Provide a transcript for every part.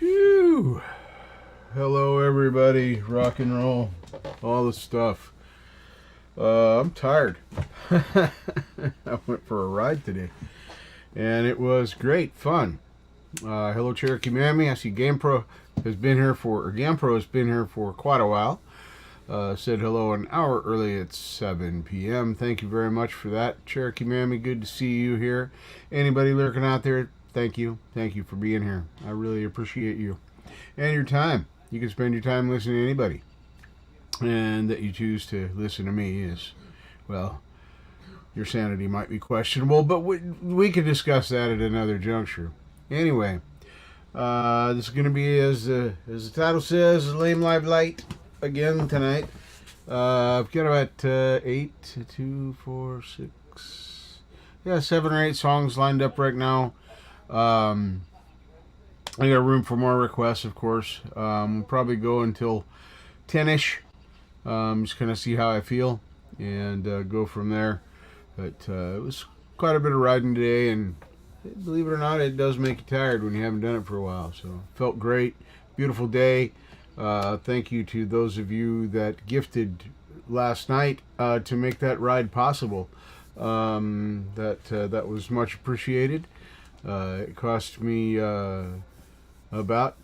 Phew. Hello, everybody. Rock and roll. All the stuff. I'm tired. I went for a ride today, and it was great fun. Hello, Cherokee Mammy. I see GamePro has been here for quite a while. Said hello an hour early at 7 p.m. Thank you very much for that, Cherokee Mammy. Good to see you here. Anybody lurking out there, thank you. Thank you for being here. I really appreciate you and your time. You can spend your time listening to anybody. And that you choose to listen to me is, well, your sanity might be questionable, but we could discuss that at another juncture. Anyway, this is going to be, as the title says, Lame Live Light again tonight. I've got about 7 or 8 songs lined up right now. I got room for more requests, of course. We'll probably go until 10-ish. Just kind of see how I feel and go from there. But it was quite a bit of riding today, and believe it or not, it does make you tired when you haven't done it for a while. So felt great. Beautiful day. Thank you to those of you that gifted last night to make that ride possible. That was much appreciated. It cost me about,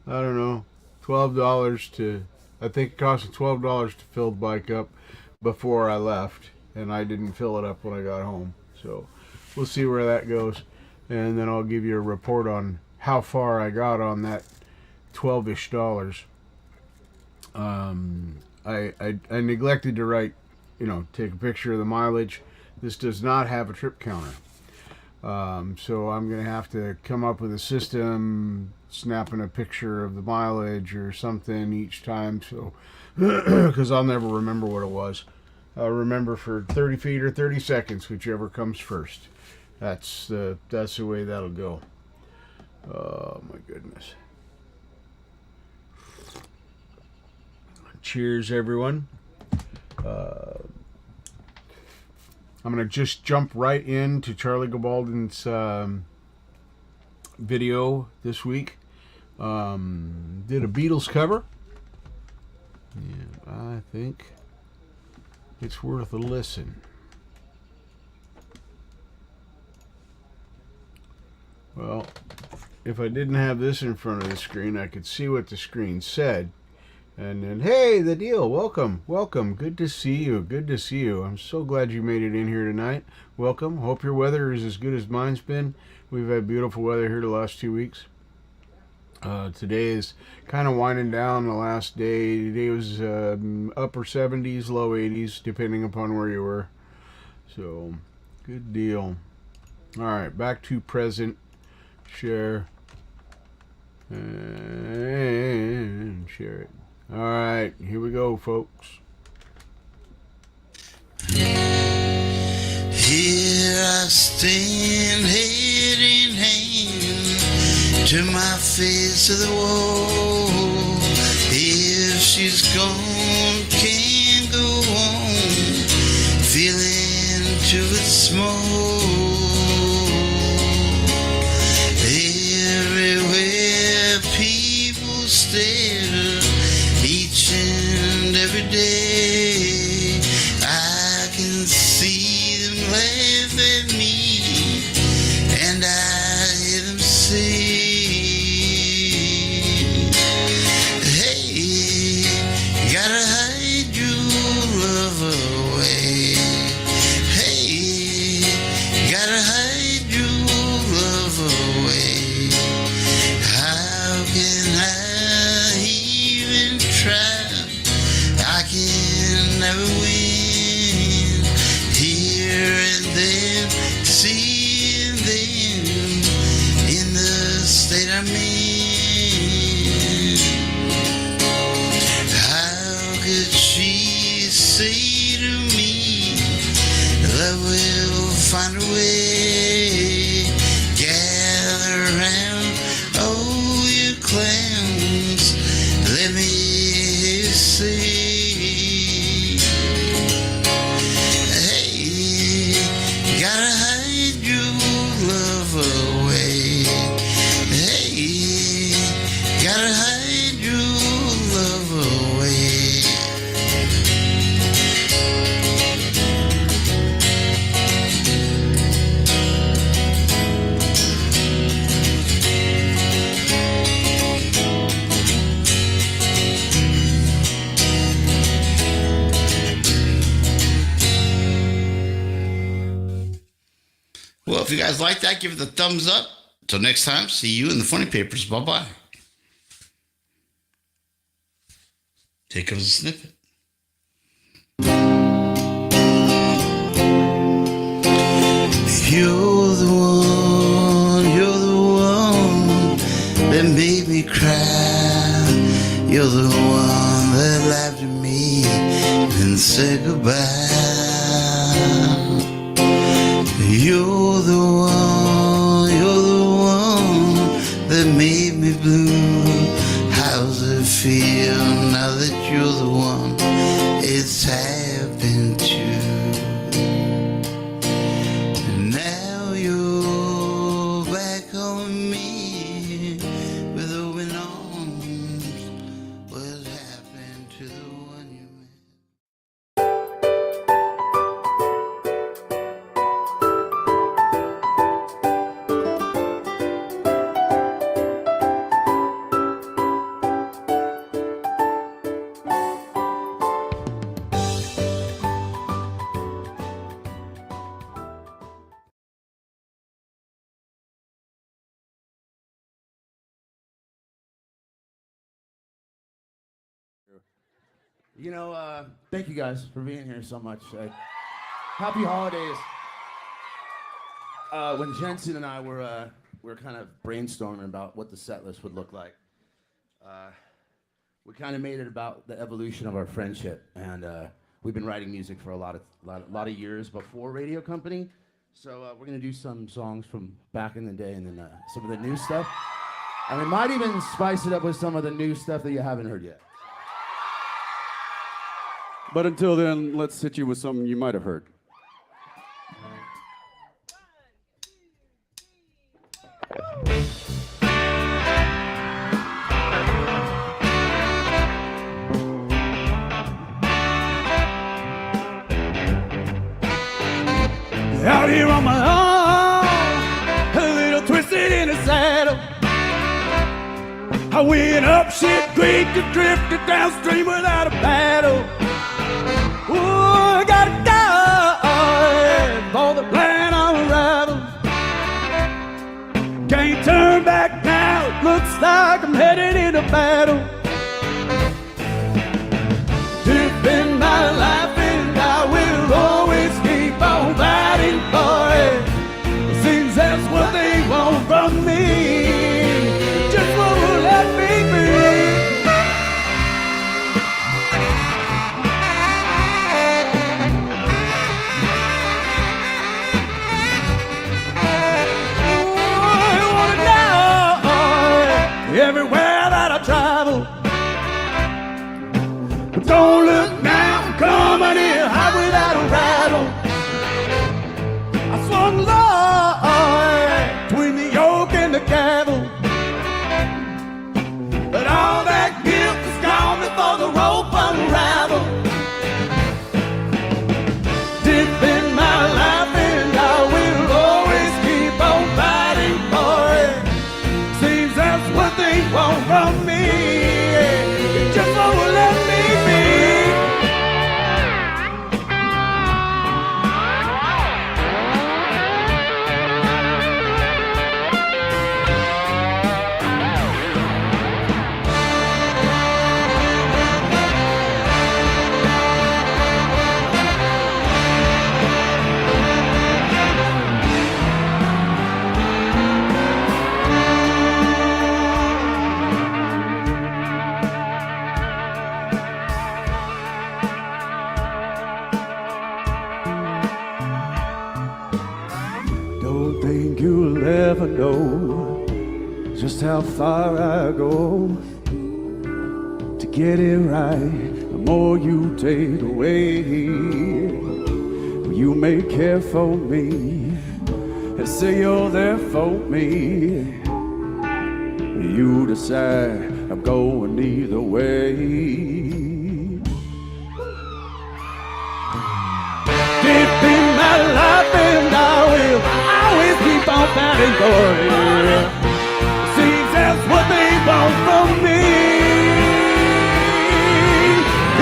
I don't know, $12 to, I think it cost me $12 to fill the bike up before I left, and I didn't fill it up when I got home. So we'll see where that goes, and then I'll give you a report on how far I got on that $12-ish. I neglected to write, take a picture of the mileage. This does not have a trip counter. So I'm going to have to come up with a system, snapping a picture of the mileage or something each time, so because I'll never remember what it was. I'll remember for 30 feet or 30 seconds, whichever comes first. That's the way that'll go. Oh my goodness. Cheers, everyone. I'm going to just jump right into Charlie Gabaldon's video this week. Did a Beatles cover. And I think it's worth a listen. Well, if I didn't have this in front of the screen, I could see what the screen said. And then, hey, the deal, welcome, good to see you, I'm so glad you made it in here tonight. Welcome, hope your weather is as good as mine's been. We've had beautiful weather here the last 2 weeks. Today is kind of winding down the last day. Today was upper 70s, low 80s, depending upon where you were. So, good deal. Alright, back to present, share, and share it. Alright, here we go, folks. Here I stand, head in hand, to my face to the wall. If she's gone, can't go on, feeling too small. Everywhere people stare, each and every day, I can see them laugh at me, and I hear them say, hey, gotta hide your love away. Hey, gotta hide your love away. How can I even try? I can never win. Here and then, seeing them in the guys like that, give it a thumbs up. Till next time, see you in the funny papers. Bye-bye. Here comes a snippet. You're the one that made me cry. You're the one that laughed at me and said goodbye. You're the one that made me blue. How's it feel now that you're the one it's happened to? And now you're back on me with open arms. What happened to the one you met? You know, thank you guys for being here so much. Happy holidays. When Jensen and I were kind of brainstorming about what the set list would look like, we kind of made it about the evolution of our friendship, and we've been writing music for a lot of years before Radio Company. So we're gonna do some songs from back in the day, and then some of the new stuff, and we might even spice it up with some of the new stuff that you haven't heard yet. But until then, let's hit you with something you might have heard. Out here on my own, a little twisted in the saddle. I went up shit creek and drifted downstream without a paddle. Ooh, I gotta die for the plan unravels. Can't turn back now, it looks like I'm headed into battle. Living my life and I will always keep on fighting for it. Seems that's what they want from me. Just won't let me be. Everywhere that I travel, but don't look now, I'm coming in hot without a rattle. I swung low between the yoke and the cattle, but all that guilt is gone before the rope unraveled. Deep in my life and I will always keep on fighting for it. Seems that's what they want from me. It just won't let me be. Don't think you'll ever know just how far I go to get it right. The more you take away, you may care for me and say you're there for me. You decide, I'm going either way. Deep in my life and I will always keep on fighting for it. Seems that's what they want from me.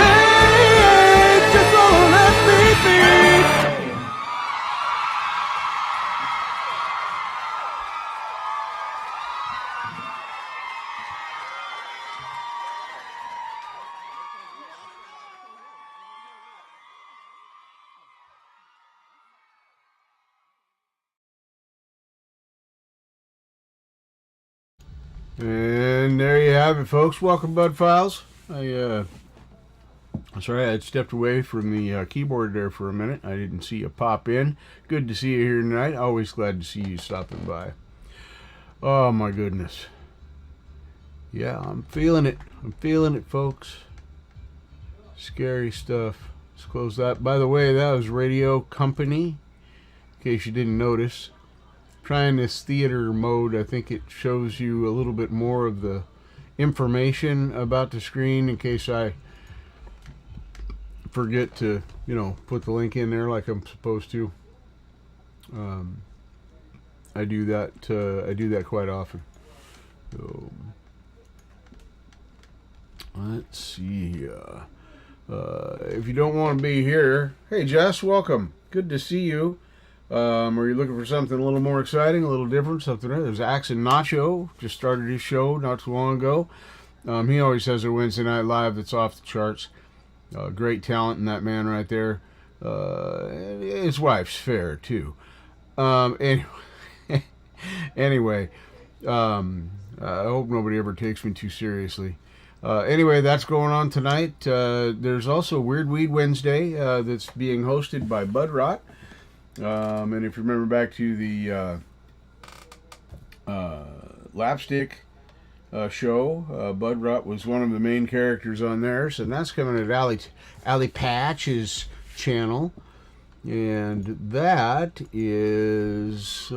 Hey, just won't let me be. And there you have it, folks. Welcome, Bud Files. Sorry, I had stepped away from the keyboard there for a minute. I didn't see you pop in. Good to see you here tonight. Always glad to see you stopping by. Oh, my goodness. Yeah, I'm feeling it. I'm feeling it, folks. Scary stuff. Let's close that. By the way, that was Radio Company, in case you didn't notice. Trying this theater mode, I think it shows you a little bit more of the information about the screen in case I forget to, put the link in there like I'm supposed to. I do that quite often. So let's see. If you don't want to be here, hey Jess, welcome. Good to see you. Are you looking for something a little more exciting, a little different, something? There's Axe and Nacho, just started his show not too long ago. He always has a Wednesday Night Live that's off the charts. Great talent in that man right there. His wife's fair too. Anyway, I hope nobody ever takes me too seriously. Anyway, that's going on tonight. There's also Weird Weed Wednesday that's being hosted by Bud Rot. And if you remember back to the Lapstick show, Bud Rot was one of the main characters on there. So that's coming at Ali Patch's channel. And that is,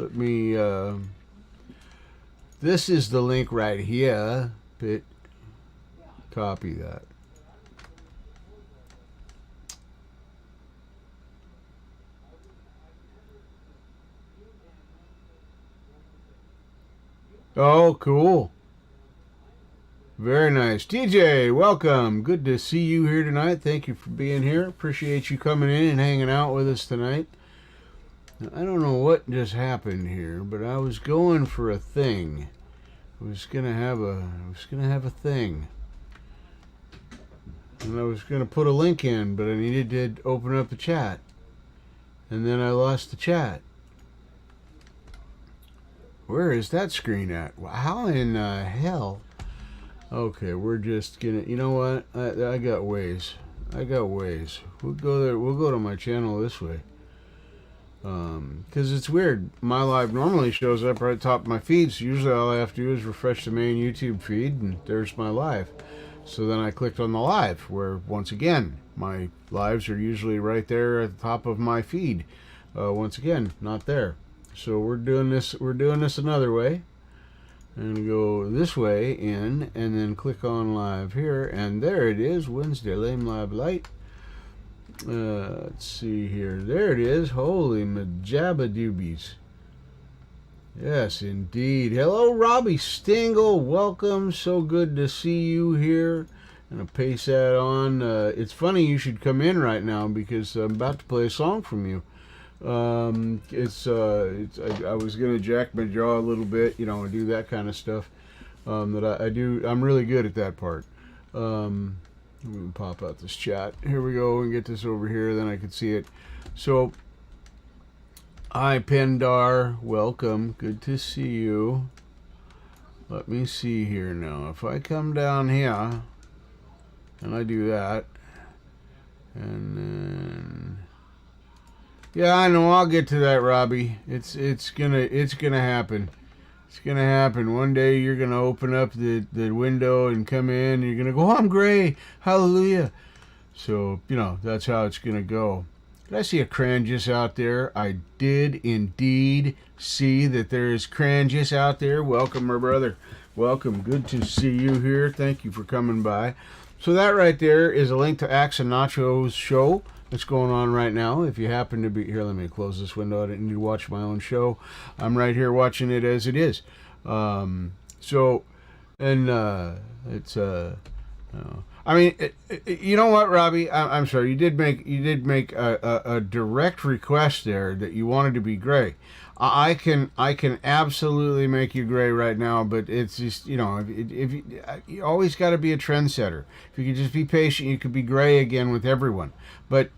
this is the link right here. Copy that. Oh, cool. Very nice. TJ, welcome. Good to see you here tonight. Thank you for being here. Appreciate you coming in and hanging out with us tonight. Now, I don't know what just happened here, but I was going for a thing. I was gonna have a thing. And I was going to put a link in, but I needed to open up the chat. And then I lost the chat. Where is that screen at? How in hell? Okay, we're just going to... You know what? I got ways. We'll go there. We'll go to my channel this way. Because it's weird. My live normally shows up right at the top of my feed. So usually all I have to do is refresh the main YouTube feed. And there's my live. So then I clicked on the live, where once again my lives are usually right there at the top of my feed. Once again, not there. So we're doing this another way, and go this way in, and then click on live here, and there it is, Wednesday Lame Live Lite. Let's see here. There it is. Holy majabba doobies. Yes, indeed. Hello, Robbie Stingle. Welcome. So good to see you here. And I'll paste that on. It's funny you should come in right now because I'm about to play a song from you. I was going to jack my jaw a little bit, and do that kind of stuff. That I do. I'm really good at that part. Let me pop out this chat. Here we go, and get this over here. Then I can see it. So... Hi, Pendar. Welcome. Good to see you. Let me see here now. If I come down here, and I do that, and then... Yeah, I know. I'll get to that, Robbie. It's gonna happen. It's gonna happen. One day you're gonna open up the window and come in, and you're gonna go, oh, I'm gray. Hallelujah. So, that's how it's gonna go. Did I see a Crangus out there? I did indeed see that there is Crangus out there. Welcome, my brother. Welcome. Good to see you here. Thank you for coming by. So that right there is a link to Axe and Nacho's show that's going on right now. If you happen to be here, let me close this window. I didn't need to watch my own show. I'm right here watching it as it is. I mean, you know what, Robbie? I'm sorry. You did make a direct request there that you wanted to be gray. I can absolutely make you gray right now, but it's just if you always got to be a trendsetter. If you could just be patient, you could be gray again with everyone. But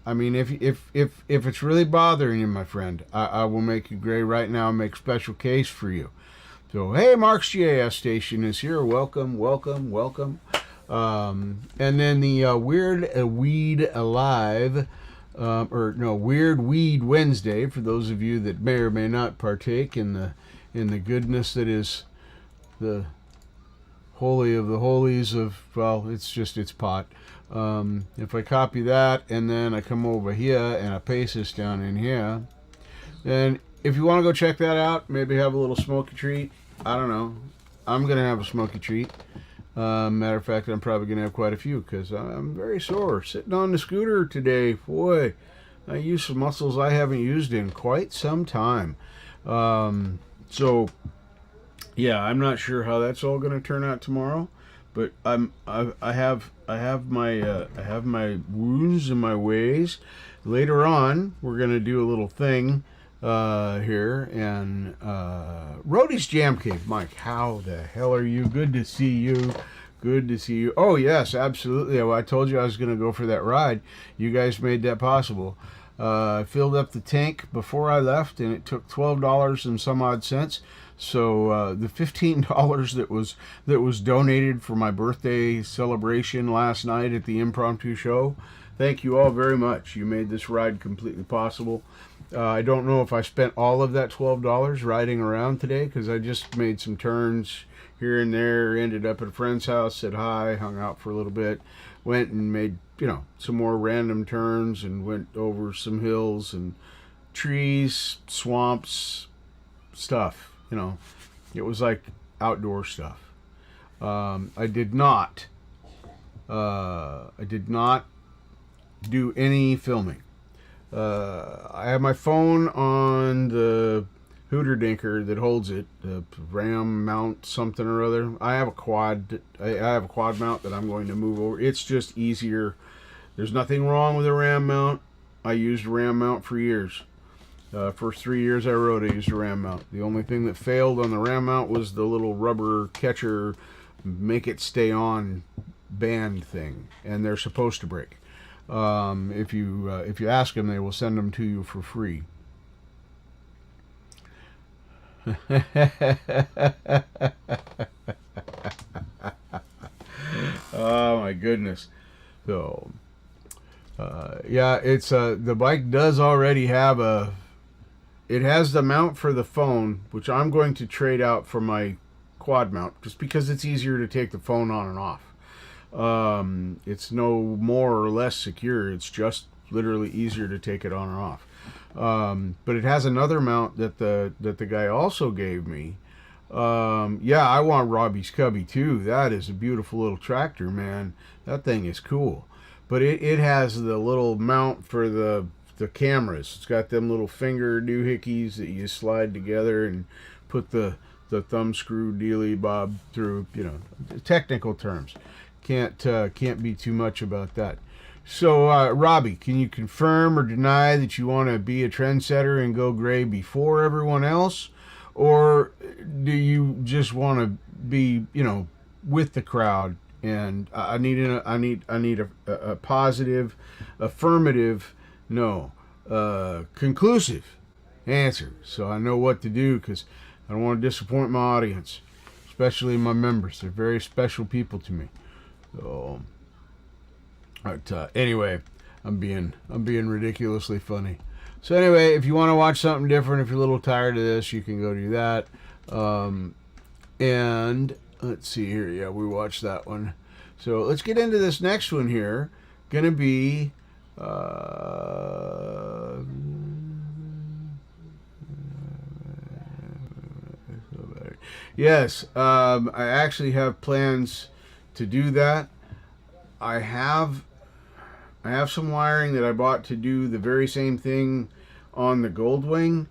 I mean, if it's really bothering you, my friend, I will make you gray right now. Make special case for you. So, hey, Mark's GAS station is here. Welcome, welcome, welcome. And then the Weird Weed Alive, Weird Weed Wednesday, for those of you that may or may not partake in the goodness that is the holy of the holies of, well, it's pot. If I copy that and then I come over here and I paste this down in here, then if you want to go check that out, maybe have a little smoky treat. I don't know. I'm going to have a smoky treat. Matter of fact, I'm probably going to have quite a few because I'm very sore. Sitting on the scooter today, boy, I used some muscles I haven't used in quite some time. So, yeah, I'm not sure how that's all going to turn out tomorrow, but I have my wounds and my ways. Later on, we're going to do a little thing here, and Rhodey's Jam Cave. Mike, how the hell are you? Good to see you. Good to see you. Oh, yes, absolutely. Well, I told you I was going to go for that ride. You guys made that possible. I filled up the tank before I left, and it took $12 and some odd cents. So the $15 that was donated for my birthday celebration last night at the impromptu show, thank you all very much. You made this ride completely possible. I don't know if I spent all of that $12 riding around today because I just made some turns here and there, ended up at a friend's house, said hi, hung out for a little bit, went and made, some more random turns and went over some hills and trees, swamps, stuff, It was like outdoor stuff. I did not do any filming. I have my phone on the Hooter Dinker that holds it, the RAM mount something or other. I have a quad mount that I'm going to move over. It's just easier. There's nothing wrong with a RAM mount. I used a RAM mount for years. First 3 years I rode, I used a RAM mount. The only thing that failed on the RAM mount was the little rubber catcher, make it stay on band thing, and they're supposed to break. If you ask them, they will send them to you for free. Oh my goodness! So, it's the bike does already have it has the mount for the phone, which I'm going to trade out for my quad mount, just because it's easier to take the phone on and off. It's no more or less secure. It's just literally easier to take it on or off. But it has another mount that the guy also gave me. I want Robbie's Cubby too. That is a beautiful little tractor, man. That thing is cool. But it has the little mount for the cameras. It's got them little finger doohickeys that you slide together and put the thumb screw dealy bob through. Technical terms. Can't be too much about that. So, Robbie, can you confirm or deny that you want to be a trendsetter and go gray before everyone else, or do you just want to be, with the crowd? And I need a positive, affirmative, no, conclusive answer, so I know what to do, because I don't want to disappoint my audience, especially my members. They're very special people to me. So, but anyway, I'm being ridiculously funny. So anyway, if you want to watch something different, if you're a little tired of this, you can go do that. And let's see here. Yeah, we watched that one. So let's get into this next one here. Gonna be yes. I actually have plans to do that. I have some wiring that I bought to do the very same thing on the Goldwing.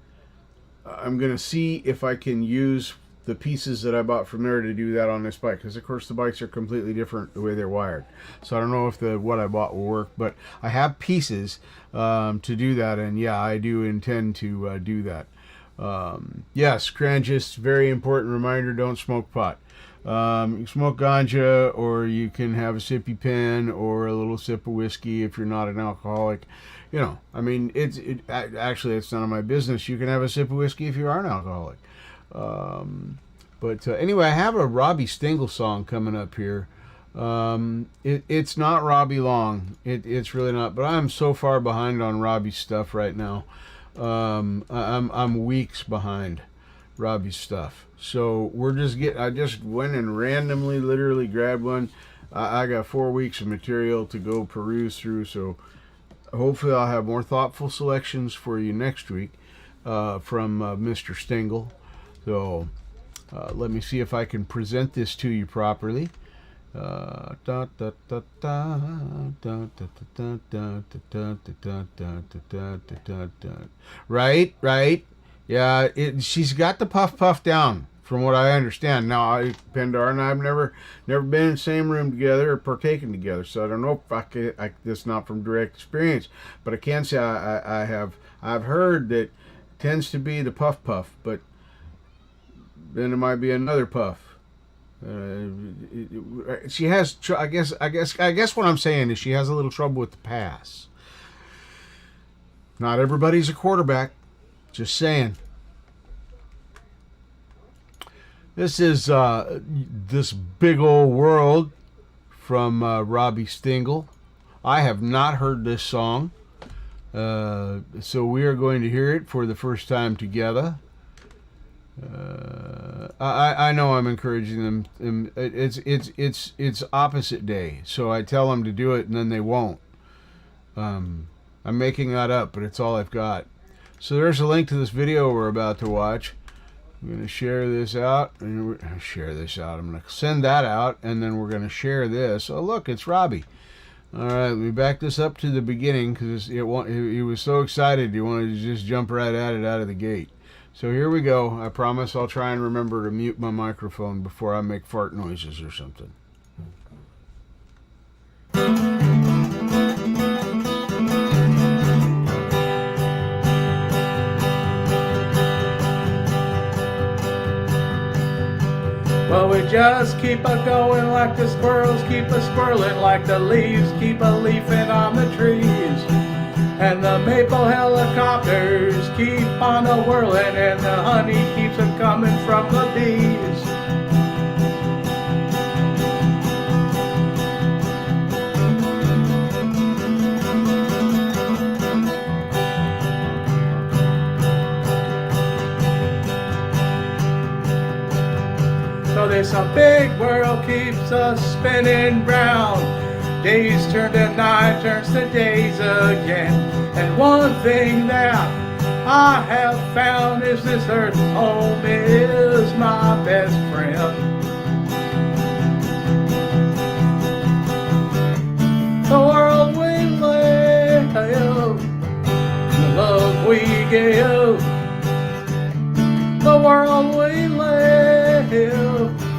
I'm going to see if I can use the pieces that I bought from there to do that on this bike, because of course the bikes are completely different the way they're wired. So I don't know if what I bought will work, but I have pieces to do that, and yeah, I do intend to do that. Yes, Cranjist, very important reminder, don't smoke pot. You can smoke ganja, or you can have a sippy pen or a little sip of whiskey if you're not an alcoholic. Actually it's none of my business. You can have a sip of whiskey if you are an alcoholic. But anyway, I have a Robbie Stingle song coming up here. It's not Robbie Long. It's really not. But I'm so far behind on Robbie's stuff right now. I'm weeks behind Robbie's stuff. So I just went and randomly, literally grabbed one. I got 4 weeks of material to go peruse through. So hopefully I'll have more thoughtful selections for you next week from Mr. Stingle. So let me see if I can present this to you properly. Right. Yeah, she's got the puff down, from what I understand. Now, Pendar and I have never been in the same room together or partaken together, so I don't know if this is not from direct experience, but I can say I've heard that it tends to be the puff, but then it might be another puff. She has, I guess what I'm saying is she has a little trouble with the pass. Not everybody's a quarterback. Just saying. This is This Big Old World from Robbie Stingle. I have not heard this song, so we are going to hear it for the first time together. I know I'm encouraging them. It's opposite day, so I tell them to do it and then they won't. I'm making that up, but it's all I've got. So there's a link to this video we're about to watch. I'm going to share this out. I'm going to send that out, and then we're going to share this. Oh, look, it's Robbie. All right, let me back this up to the beginning because he was so excited he wanted to just jump right at it out of the gate. So here we go. I promise I'll try and remember to mute my microphone before I make fart noises or something. Well, we just keep a going like the squirrels keep a squirreling, like the leaves keep a leafing on the trees. And the maple helicopters keep on a whirling, and the honey keeps a coming from the bees. So this a big world keeps us spinning round. Days turn to night, turns to days again. And one thing that I have found is this earth home is my best friend. The world we live, the love we give. The world we live,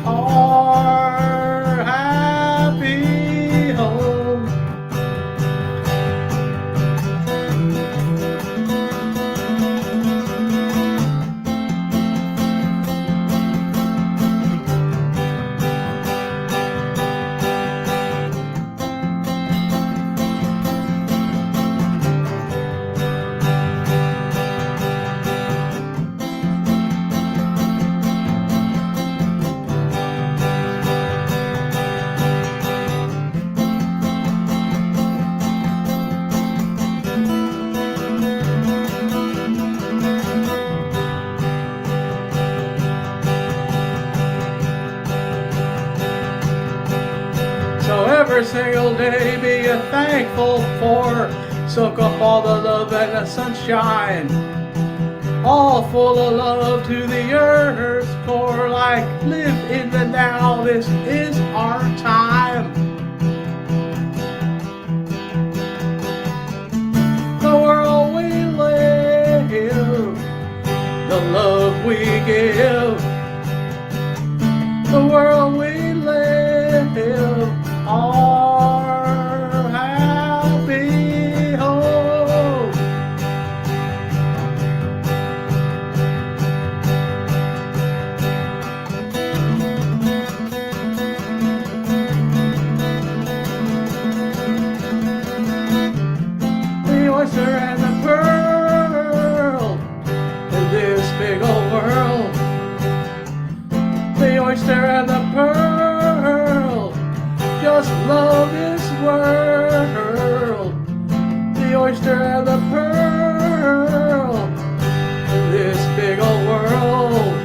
our happy home. So every single day be thankful for. Soak up all the love and the sunshine. All full of love to the earth's core. Like live in the now, this is our time. The world we live, the love we give. The world we live, our happy home. The oyster and the pearl in this big old world. oyster and the pearl just love this world. The oyster and the pearl, this big old world.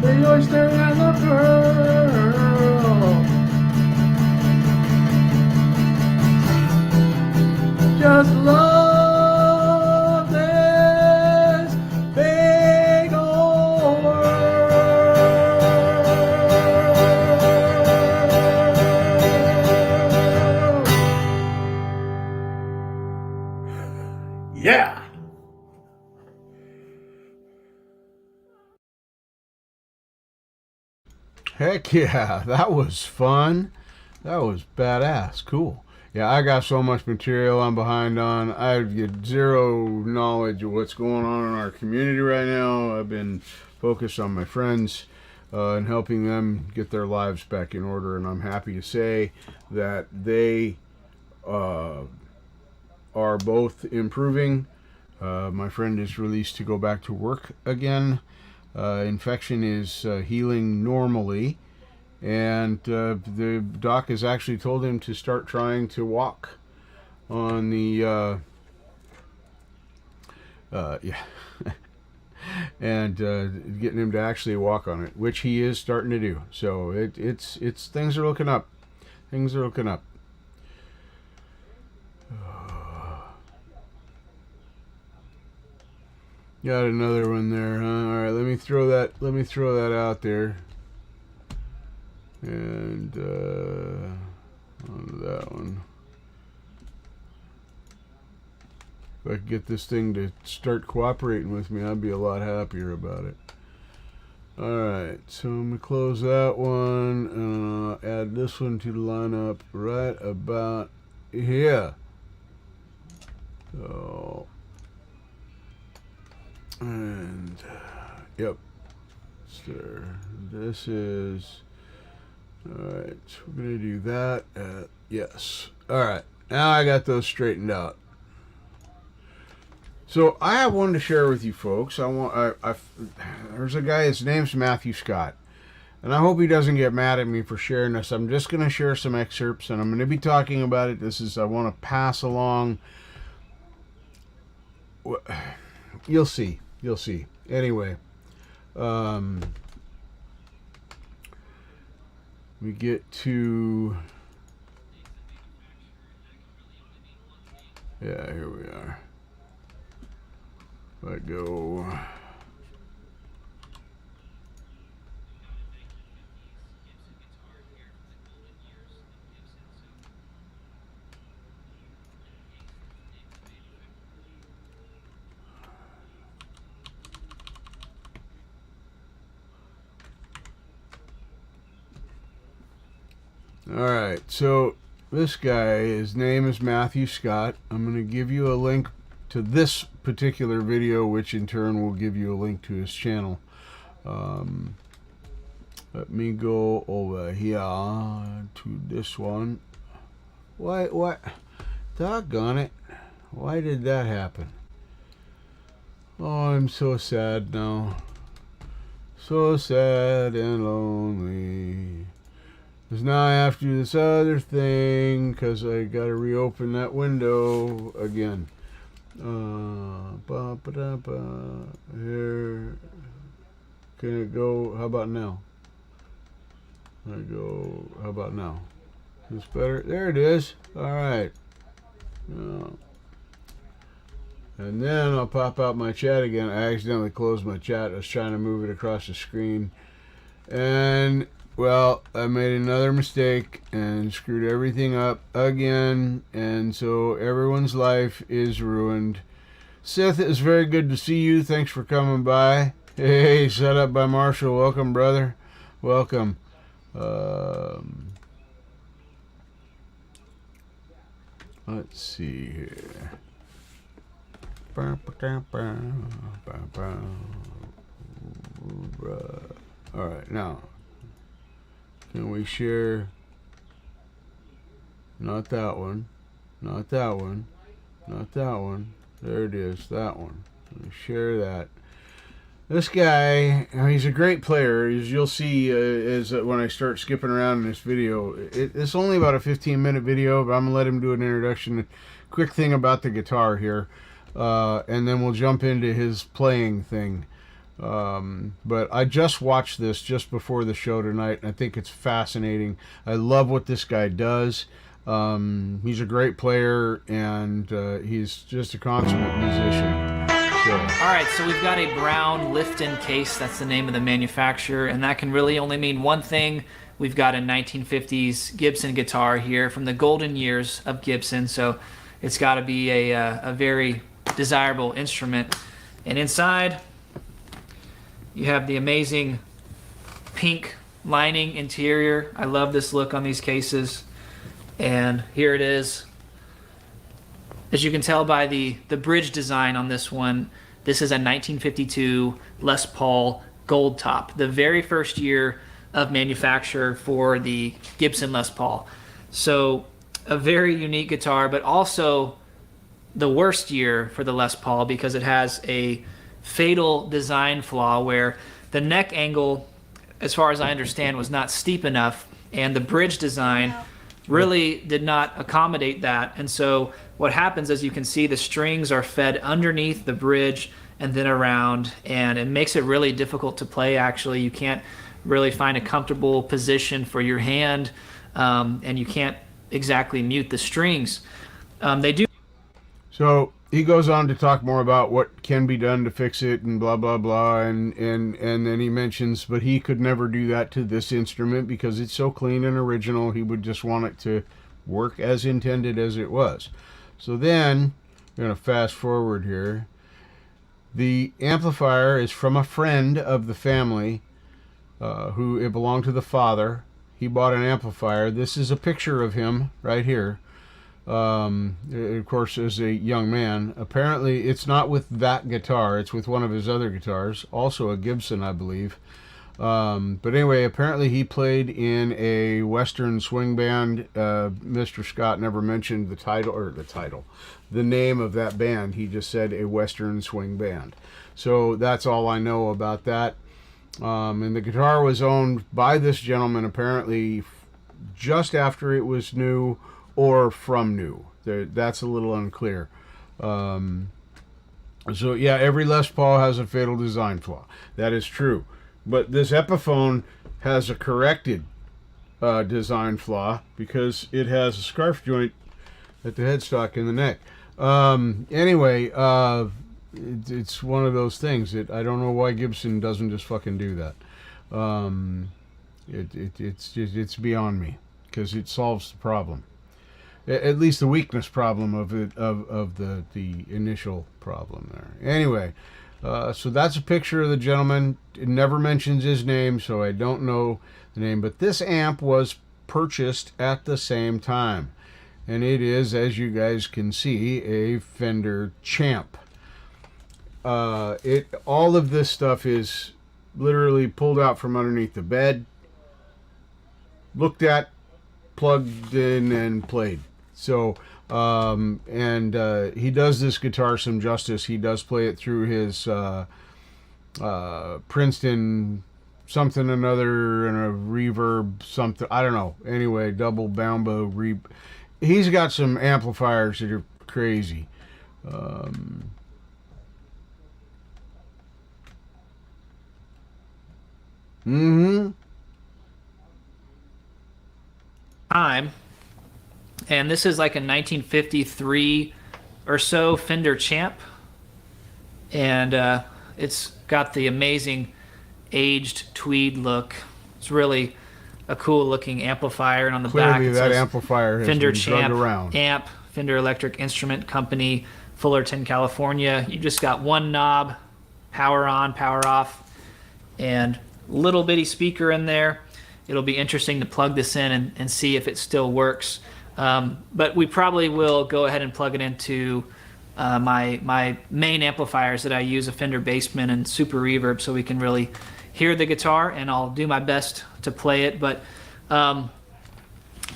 The oyster and the pearl just love this big old world. Yeah. Heck yeah, that was fun. That was badass. Cool. Yeah, I got so much material I'm behind on. I get zero knowledge of what's going on in our community right now. I've been focused on my friends and helping them get their lives back in order, and I'm happy to say that they are both improving. My friend is released to go back to work again. Infection is healing normally, and the doc has actually told him to start trying to walk on the yeah and getting him to actually walk on it, which he is starting to do. So it's things are looking up. Things are looking up. Got another one there, huh? All right, let me throw that out there. And onto that one. If I could get this thing to start cooperating with me, I'd be a lot happier about it. Alright, so I'm going to close that one, and I'll add this one to the lineup right about here. So, and, yep, there. This is, alright, so we're going to do that. Yes. Alright, now I got those straightened out. So I have one to share with you folks. There's a guy, his name's Matthew Scott. And I hope he doesn't get mad at me for sharing this. I'm just going to share some excerpts, and I'm going to be talking about it. I want to pass along. You'll see. You'll see. Anyway. We get to... Yeah, here we are. Let go. All right, so this guy, his name is Matthew Scott. I'm going to give you a link to this particular video, which in turn will give you a link to his channel. Let me go over here to this one. What? Doggone it. Why did that happen? Oh, I'm so sad now. So sad and lonely. Because now I have to do this other thing because I got to reopen that window again. Here. Can it go? How about now? How about now? Is this better? There it is. Alright. And then I'll pop out my chat again. I accidentally closed my chat. I was trying to move it across the screen. And, well, I made another mistake and screwed everything up again. And so everyone's life is ruined. Seth, it was very good to see you. Thanks for coming by. Hey, set up by Marshall. Welcome, brother. Welcome. Let's see here. Alright, now, can we share? Not that one. Not that one. Not that one. There it is, that one. Let me share that. This guy, he's a great player. As you'll see when I start skipping around in this video. It's only about a 15-minute video, but I'm going to let him do an introduction. Quick thing about the guitar here. And then we'll jump into his playing thing. But I just watched this just before the show tonight, and I think it's fascinating. I love what this guy does. He's a great player, and he's just a consummate musician. All right, so we've got a brown lift-in case. That's the name of the manufacturer, and that can really only mean one thing. We've got a 1950s Gibson guitar here from the golden years of Gibson, so it's got to be a very desirable instrument. And inside, you have the amazing pink lining interior. I love this look on these cases. And here it is. As you can tell by the bridge design on this one, this is a 1952 Les Paul gold top, the very first year of manufacture for the Gibson Les Paul. So a very unique guitar, but also the worst year for the Les Paul because it has a fatal design flaw where the neck angle, as far as I understand, was not steep enough, and the bridge design really did not accommodate that. And so what happens, as you can see, the strings are fed underneath the bridge and then around, and it makes it really difficult to play. Actually, you can't really find a comfortable position for your hand, and you can't exactly mute the strings. They do. So he goes on to talk more about what can be done to fix it and blah blah blah, and then he mentions, but he could never do that to this instrument because it's so clean and original. He would just want it to work as intended as it was. So then I'm going to fast forward here. The amplifier is from a friend of the family who it belonged to the father. He bought an amplifier. This is a picture of him right here. Of course, as a young man. Apparently, it's not with that guitar. It's with one of his other guitars, also a Gibson, I believe. But anyway, apparently he played in a Western swing band. Mr. Scott never mentioned the name of that band. He just said a Western swing band. So that's all I know about that. And the guitar was owned by this gentleman apparently just after it was new, or from new. That's a little unclear. So yeah, every Les Paul has a fatal design flaw. That is true. But this Epiphone has a corrected design flaw because it has a scarf joint at the headstock in the neck. Anyway, it's one of those things that I don't know why Gibson doesn't just fucking do that. It's beyond me because it solves the problem. At least the weakness problem of the initial problem there. Anyway, so that's a picture of the gentleman. It never mentions his name, so I don't know the name. But this amp was purchased at the same time. And it is, as you guys can see, a Fender Champ. All of this stuff is literally pulled out from underneath the bed, looked at, plugged in, and played. So, he does this guitar some justice. He does play it through his Princeton something another and a reverb something. I don't know. Anyway, double Bamba he's got some amplifiers that are crazy. Time. And this is like a 1953 or so Fender Champ. And it's got the amazing aged tweed look. It's really a cool looking amplifier. And on the back, Clearly it that says amplifier has Fender been Champ drugged around. amp, Fender Electric Instrument Company, Fullerton, California. You just got one knob, power on, power off, and little bitty speaker in there. It'll be interesting to plug this in and see if it still works. But we probably will go ahead and plug it into my main amplifiers that I use, a Fender Bassman and Super Reverb, so we can really hear the guitar, and I'll do my best to play it. But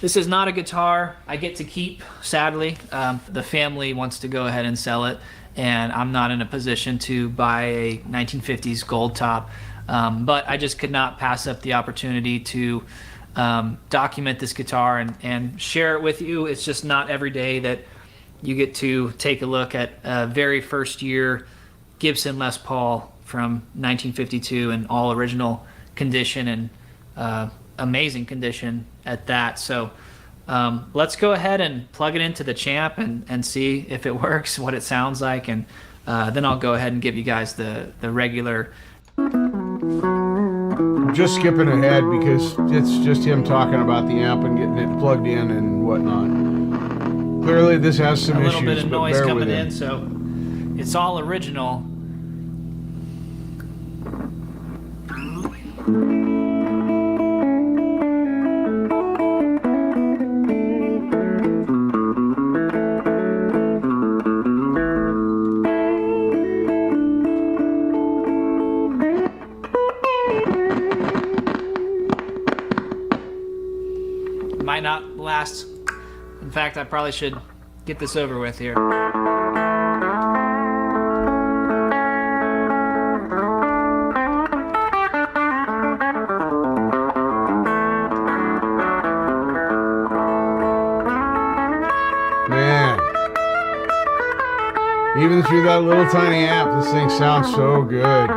this is not a guitar I get to keep, sadly. The family wants to go ahead and sell it, and I'm not in a position to buy a 1950s gold top. But I just could not pass up the opportunity to document this guitar and share it with you. It's just not every day that you get to take a look at a very first year Gibson Les Paul from 1952 in all original condition, and amazing condition at that. So let's go ahead and plug it into the Champ and see if it works, what it sounds like, and then I'll go ahead and give you guys the regular. I'm just skipping ahead because it's just him talking about the amp and getting it plugged in and whatnot. Clearly this has some A issues, little bit of but noise bear coming with in, it. so it's all original. Might not last. In fact, I probably should get this over with here. Man, even through that little tiny amp, this thing sounds so good.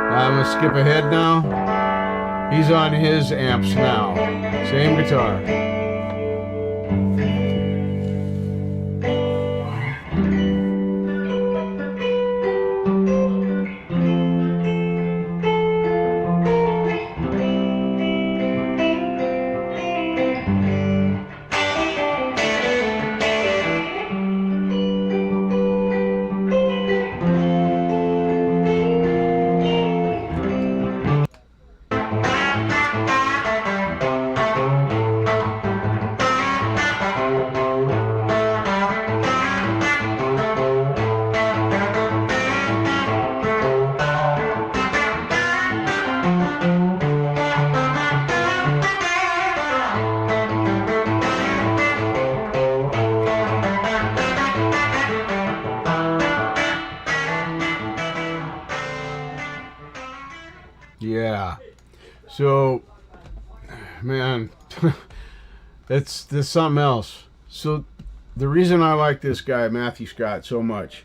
I'm gonna skip ahead now. He's on his amps now. Same guitar. Yeah. So, man, that's something else. So, the reason I like this guy, Matthew Scott, so much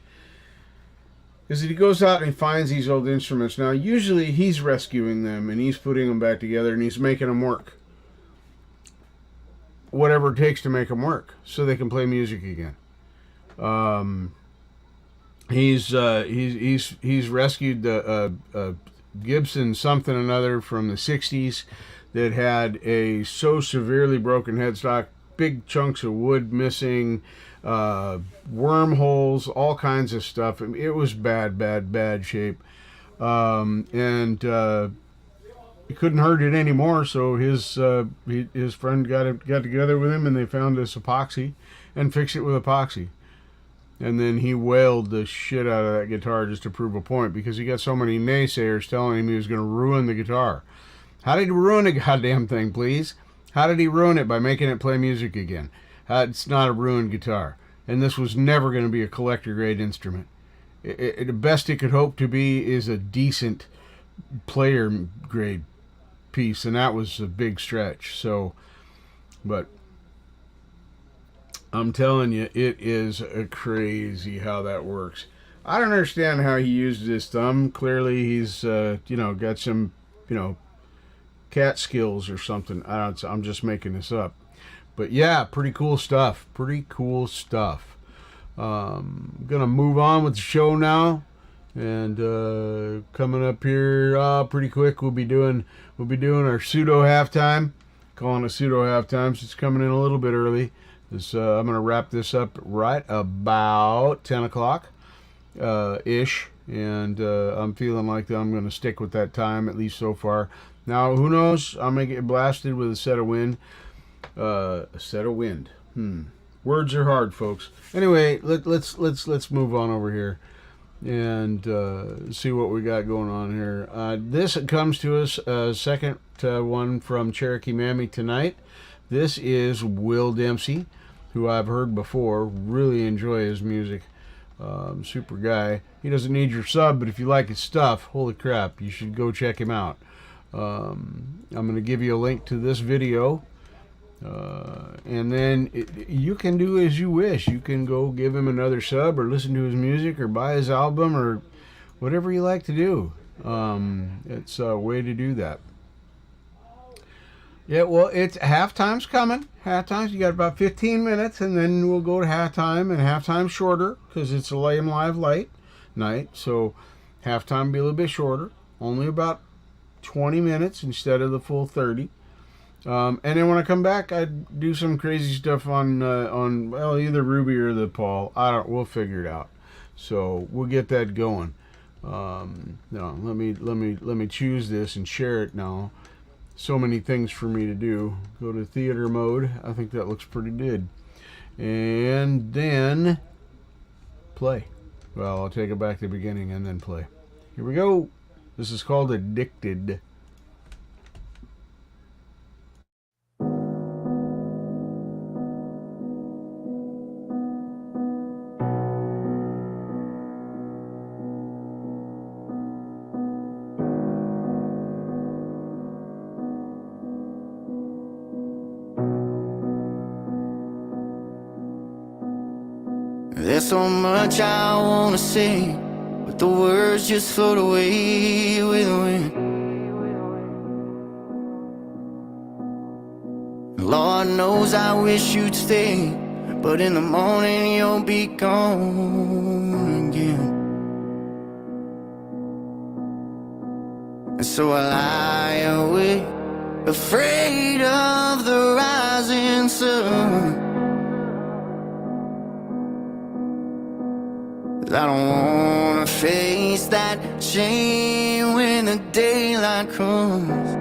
is that he goes out and he finds these old instruments. Now, usually he's rescuing them and he's putting them back together and he's making them work. Whatever it takes to make them work so they can play music again. He's rescued the Gibson something or another from the 60s that had a so severely broken headstock, big chunks of wood missing, wormholes, all kinds of stuff. I mean, it was bad shape. He couldn't hurt it anymore, so his friend got together with him and they found this epoxy and fixed it with epoxy. And then he wailed the shit out of that guitar just to prove a point because he got so many naysayers telling him he was going to ruin the guitar. How did he ruin the goddamn thing, please? How did he ruin it by making it play music again? It's not a ruined guitar. And this was never going to be a collector-grade instrument. The best it could hope to be is a decent player-grade piece, and that was a big stretch. So, but I'm telling you, it is crazy how that works. I don't understand how he used his thumb. Clearly, he's got some cat skills or something. I'm just making this up, but yeah, pretty cool stuff. Gonna move on with the show now, and coming up here pretty quick, we'll be doing our pseudo halftime. Calling it pseudo halftime, so it's coming in a little bit early. I'm going to wrap this up right about 10 o'clock ish, and I'm feeling like I'm going to stick with that time, at least so far. Now, who knows? I'm going to get blasted with a set of wind. Words are hard, folks. Anyway, let's move on over here and see what we got going on here. This comes to us second one from Cherokee Mammy tonight. This is Will Dempsey, who I've heard before. Really enjoy his music. Super guy. He doesn't need your sub, but if you like his stuff, holy crap, you should go check him out. I'm going to give you a link to this video. And then you can do as you wish. You can go give him another sub or listen to his music or buy his album or whatever you like to do. It's a way to do that. Yeah, well, it's halftime's coming. Halftime's, you got about 15 minutes, and then we'll go to halftime, and halftime's shorter because it's a Lame Live Lite night. So halftime will be a little bit shorter, only about 20 minutes instead of the full 30. And then when I come back, I do some crazy stuff on well, either Ruby or the Paul. We'll figure it out. So we'll get that going. No, let me choose this and share it now. So many things for me to do. Go to theater mode. I think that looks pretty good. And then play. Well, I'll take it back to the beginning and then play. Here we go. This is called Addicted. There's so much I wanna say, but the words just float away with the wind. Lord knows I wish you'd stay, but in the morning you'll be gone again. And so I lie awake, afraid of the rising sun. I don't wanna face that shame when the daylight comes.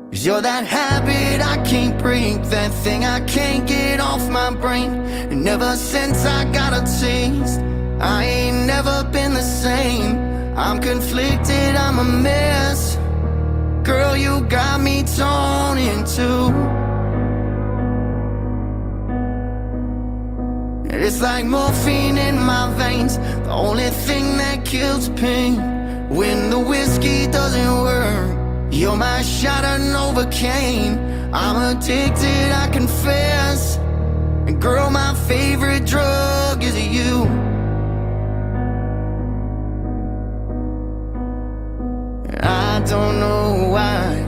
'Cause you're that habit I can't break, that thing I can't get off my brain. And ever since I got a taste, I ain't never been the same. I'm conflicted, I'm a mess. Girl, you got me torn in two. It's like morphine in my veins, the only thing that kills pain. When the whiskey doesn't work, you're my shot of Novocaine. I'm addicted, I confess. And girl, my favorite drug is you. I don't know why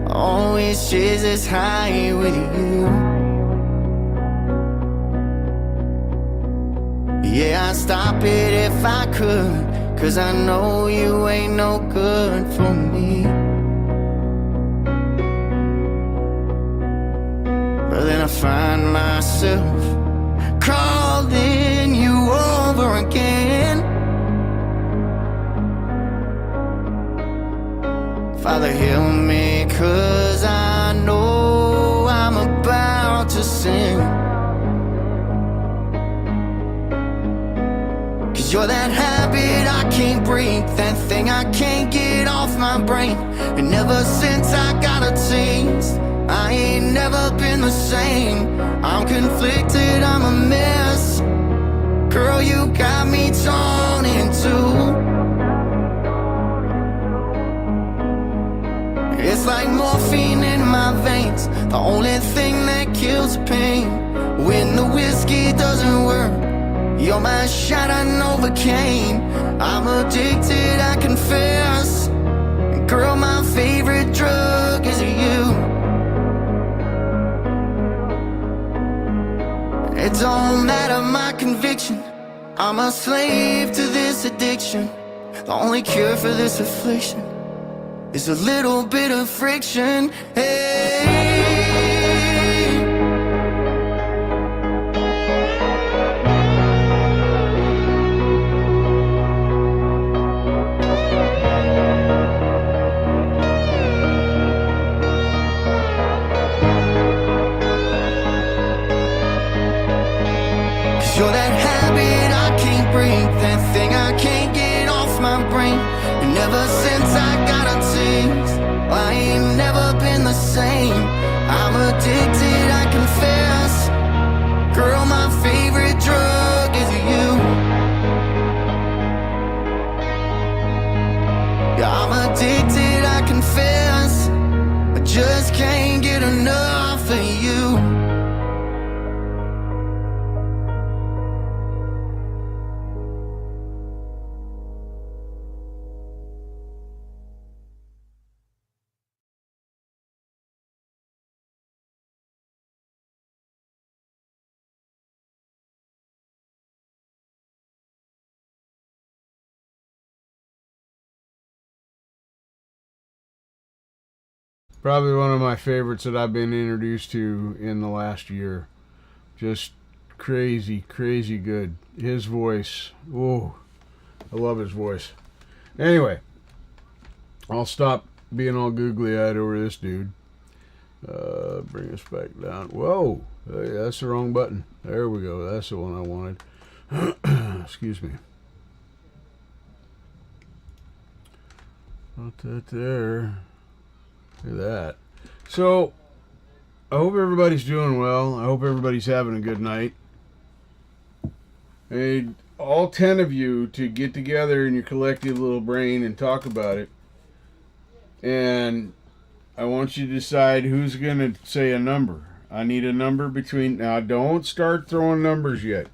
I always chase this high with you. Yeah, I'd stop it if I could, 'cause I know you ain't no good for me. But then I find myself calling you over again. Father, heal me, 'cause I know I'm about to sin. You're that habit I can't break, that thing I can't get off my brain. And ever since I got a taste, I ain't never been the same. I'm conflicted, I'm a mess. Girl, you got me torn in two. It's like morphine in my veins, the only thing that kills pain. When the whiskey doesn't work, you're my shot of Novocaine. I'm addicted, I confess. Girl, my favorite drug is you. It don't matter my conviction, I'm a slave to this addiction. The only cure for this affliction is a little bit of friction. Hey. You're that habit I can't break, that thing I can't get off my brain. And ever since I got a taste, I ain't never been the same. I'm addicted, I confess. Girl, my favorite drug is you. Yeah, I'm addicted, I confess. I just can't get enough of you. Probably one of my favorites that I've been introduced to in the last year. Just crazy, crazy good. His voice, oh, I love his voice. Anyway, I'll stop being all googly-eyed over this dude. Bring us back down. Whoa, hey, that's the wrong button. There we go. That's the one I wanted. Excuse me. Not that there. Look at that. So, I hope everybody's doing well. I hope everybody's having a good night. I need all 10 of you to get together in your collective little brain and talk about it. And I want you to decide who's going to say a number. I need a number between... Now, don't start throwing numbers yet.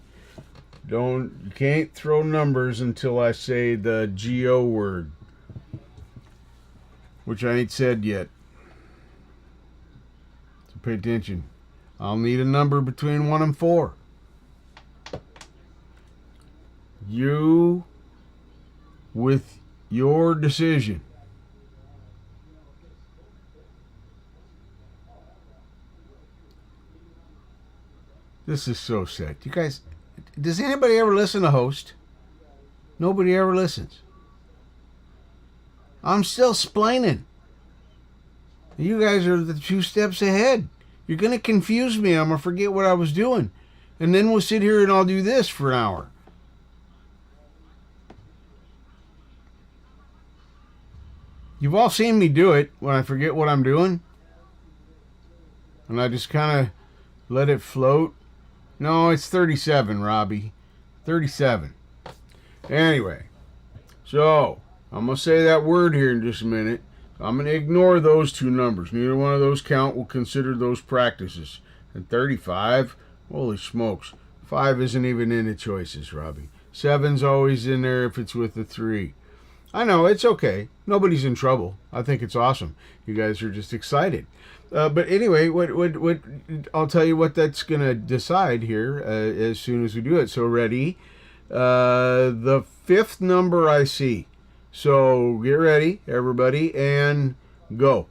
You can't throw numbers until I say the G-O word, which I ain't said yet. So pay attention. I'll need a number between 1 and 4. You, with your decision. This is so sad. You guys, does anybody ever listen to Host? Nobody ever listens. I'm still splaining. You guys are the 2 steps ahead. You're going to confuse me. I'm going to forget what I was doing. And then we'll sit here and I'll do this for an hour. You've all seen me do it when I forget what I'm doing. And I just kind of let it float. No, it's 37, Robbie. 37. Anyway. So, I'm going to say that word here in just a minute. I'm going to ignore those 2 numbers. Neither one of those count. We'll consider those practices. And 35, holy smokes. 5 isn't even in the choices, Robbie. 7's always in there if it's with a 3. I know, it's okay. Nobody's in trouble. I think it's awesome. You guys are just excited. But anyway, what I'll tell you what that's going to decide here as soon as we do it. So ready? The 5th number I see. So get ready, everybody, and go.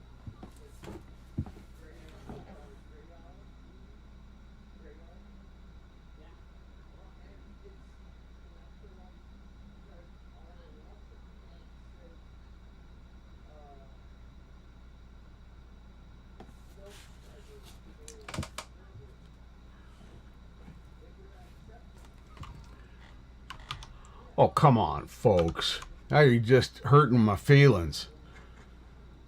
Oh, come on, folks. Now you're just hurting my feelings.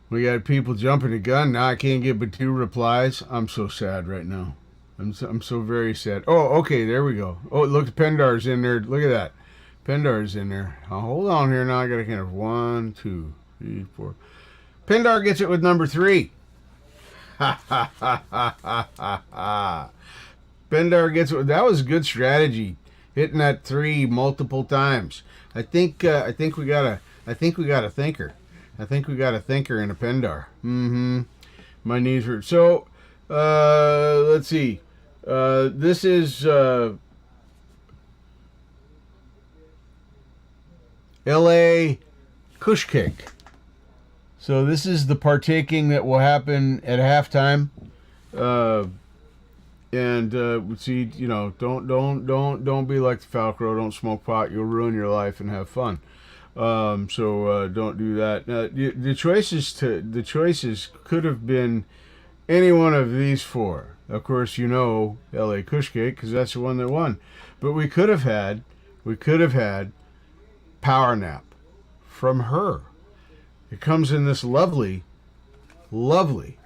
We got people jumping the gun. Now I can't get but 2 replies. I'm so sad right now. I'm so very sad. Oh, okay, there we go. Oh, look, Pendar's in there. Look at that. Pendar's in there. Oh, hold on here now. I got to count 1, 2, 3, 4. Pendar gets it with number 3. Ha, ha, ha, ha, ha, ha, ha. Pendar gets it. That was a good strategy. Hitting that 3 multiple times. I think we got a thinker. I think we got a thinker in a Pendar. My knees hurt. So, let's see. This is L.A. Kush Cake. So this is the partaking that will happen at halftime. And see, you know, don't be like the Falcro. Don't smoke pot. You'll ruin your life and have fun. So don't do that. The choices could have been any one of these 4. Of course, you know L.A. Kush Cake because that's the one that won. But we could have had Power Nap from her. It comes in this lovely lovely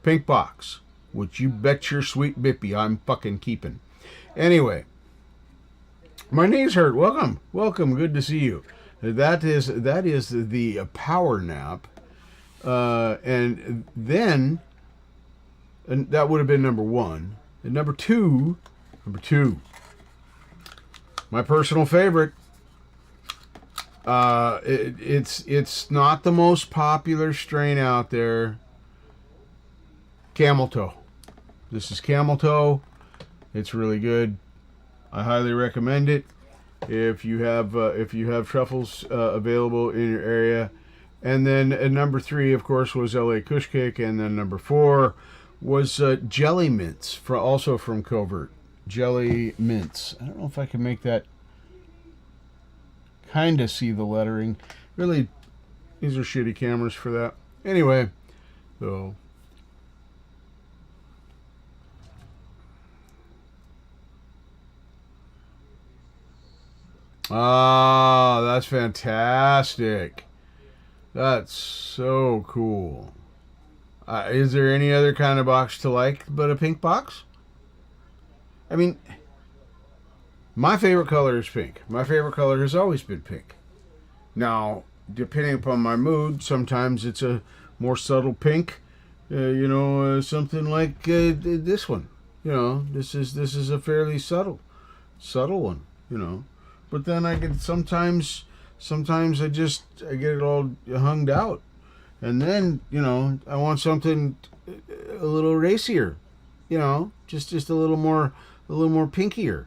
pink box, which you bet your sweet bippy I'm fucking keeping. Anyway, my knees hurt. Welcome, welcome. Good to see you. That is the power nap, and then that would have been number one. And number two, my personal favorite. It's not the most popular strain out there. Camel toe. This is camel toe. It's really good. I highly recommend it if you have truffles available in your area. And then number 3, of course, was LA Kush Cake, and then number 4 was jelly mints, also from Covert. Jelly mints. I don't know if I can make that kind of see the lettering. Really, these are shitty cameras for that. Anyway, so that's fantastic. That's so cool. Is there any other kind of box to like but a pink box? I mean, my favorite color is pink. My favorite color has always been pink. Now, depending upon my mood, sometimes it's a more subtle pink. Something like this one. This is a fairly subtle one. But then I get sometimes I get it all hunged out, and then I want something a little racier. Just a little more pinkier.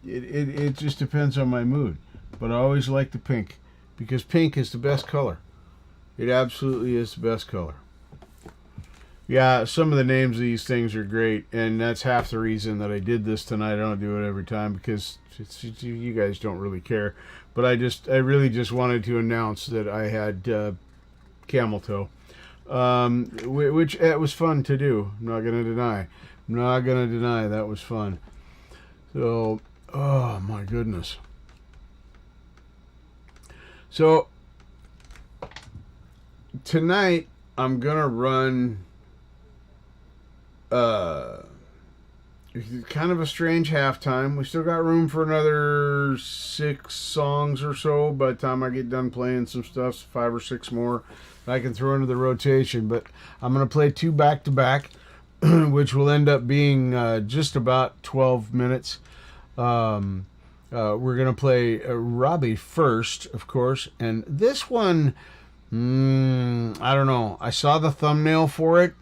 It just depends on my mood, but I always like the pink because pink is the best color. It absolutely is the best color. Yeah, some of the names of these things are great, and that's half the reason that I did this tonight. I don't do it every time because you guys don't really care, but I really just wanted to announce that I had camel toe, which it was fun to do. I'm not gonna deny that was fun. So, oh my goodness. So, tonight I'm gonna run kind of a strange halftime. We still got room for another 6 songs or so by the time I get done playing some stuff, 5 or 6 more I can throw into the rotation, but I'm gonna play 2 back to back, which will end up being just about 12 minutes. We're going to play Robbie first, of course. And this one, I don't know. I saw the thumbnail for it.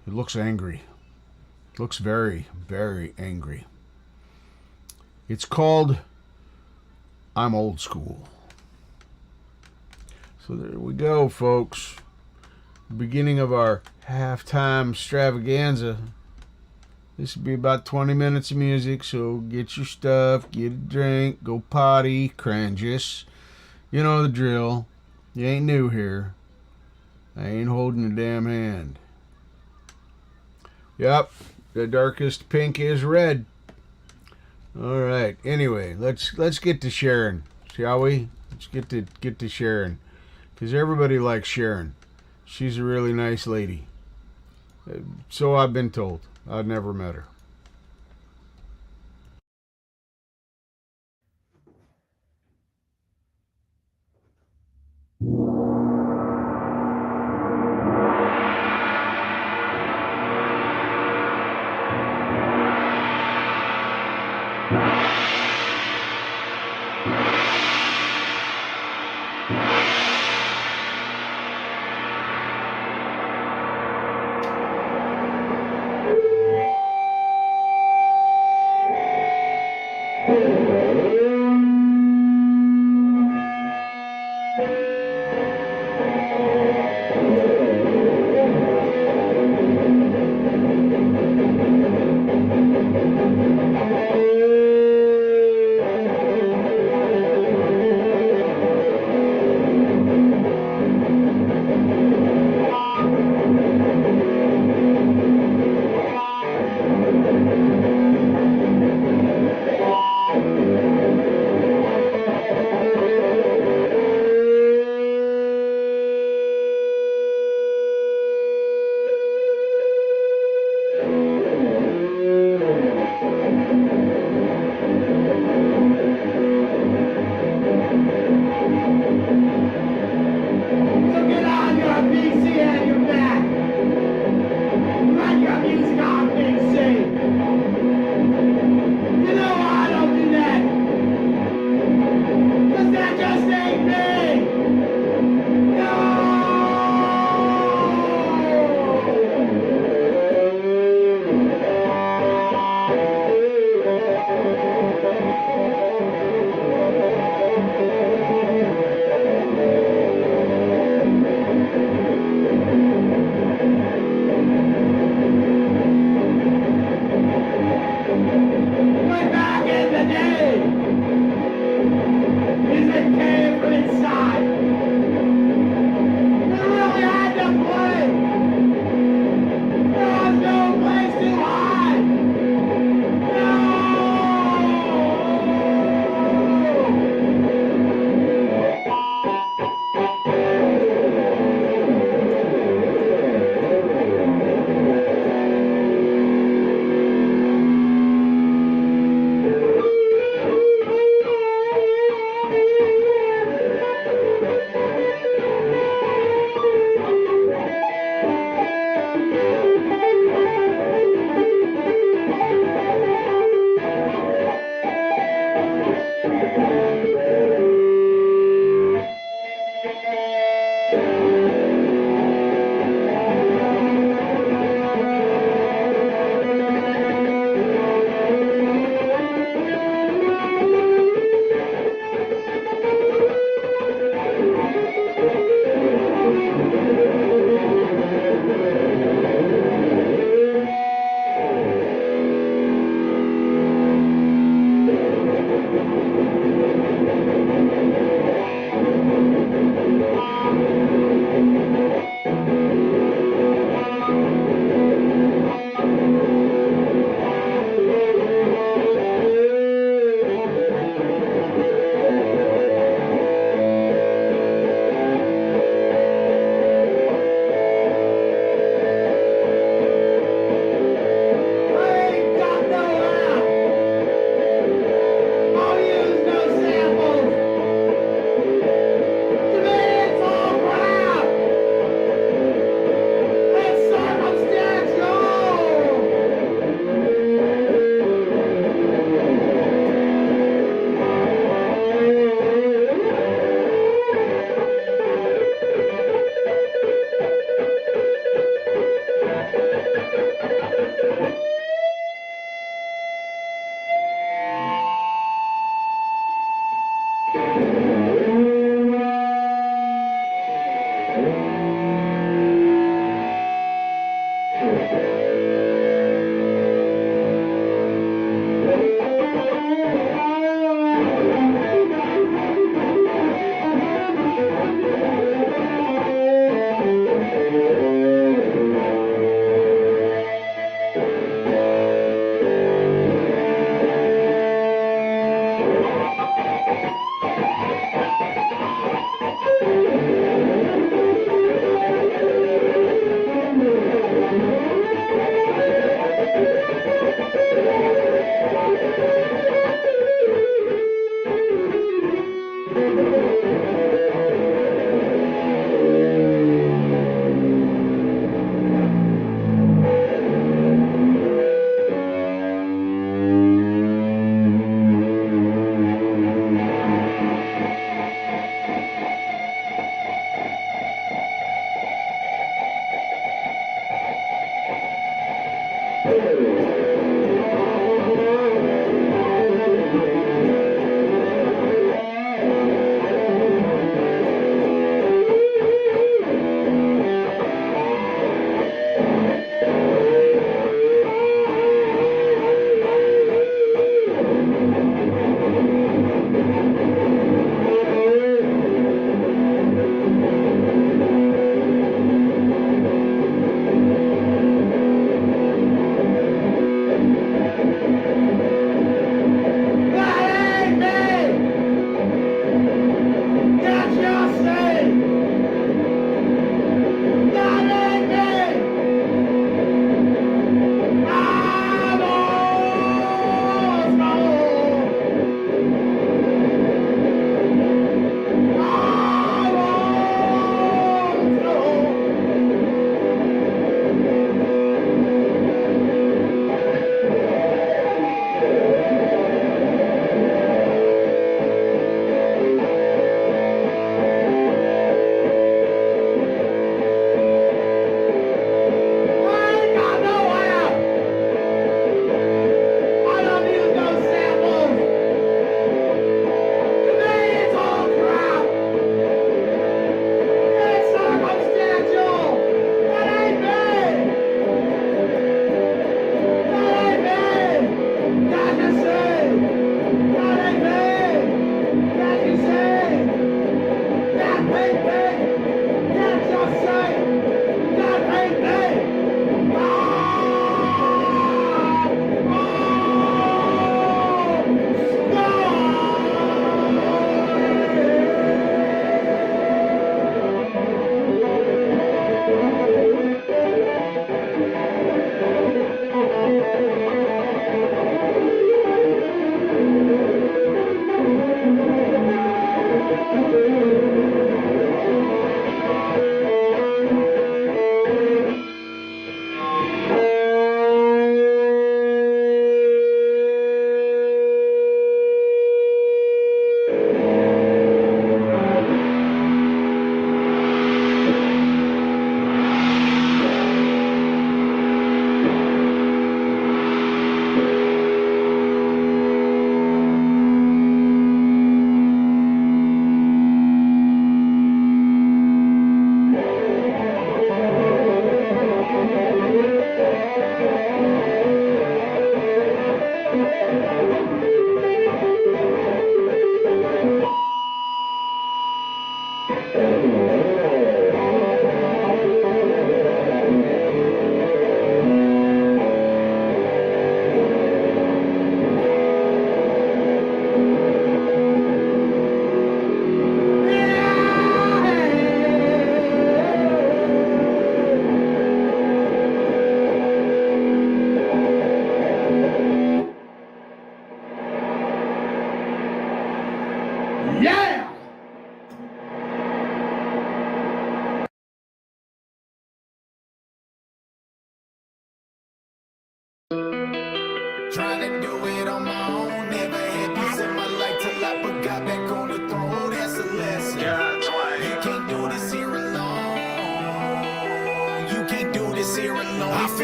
It looks angry. It looks very, very angry. It's called I'm Old School. So there we go, folks. Beginning of our halftime extravaganza. This will be about 20 minutes of music, so get your stuff, get a drink, go potty, crangus. You know the drill. You ain't new here. I ain't holding a damn hand. Yep, the darkest pink is red. Alright, anyway, let's get to Sharon, shall we? Let's get to Sharon. Because everybody likes Sharon. She's a really nice lady. So I've been told. I've never met her.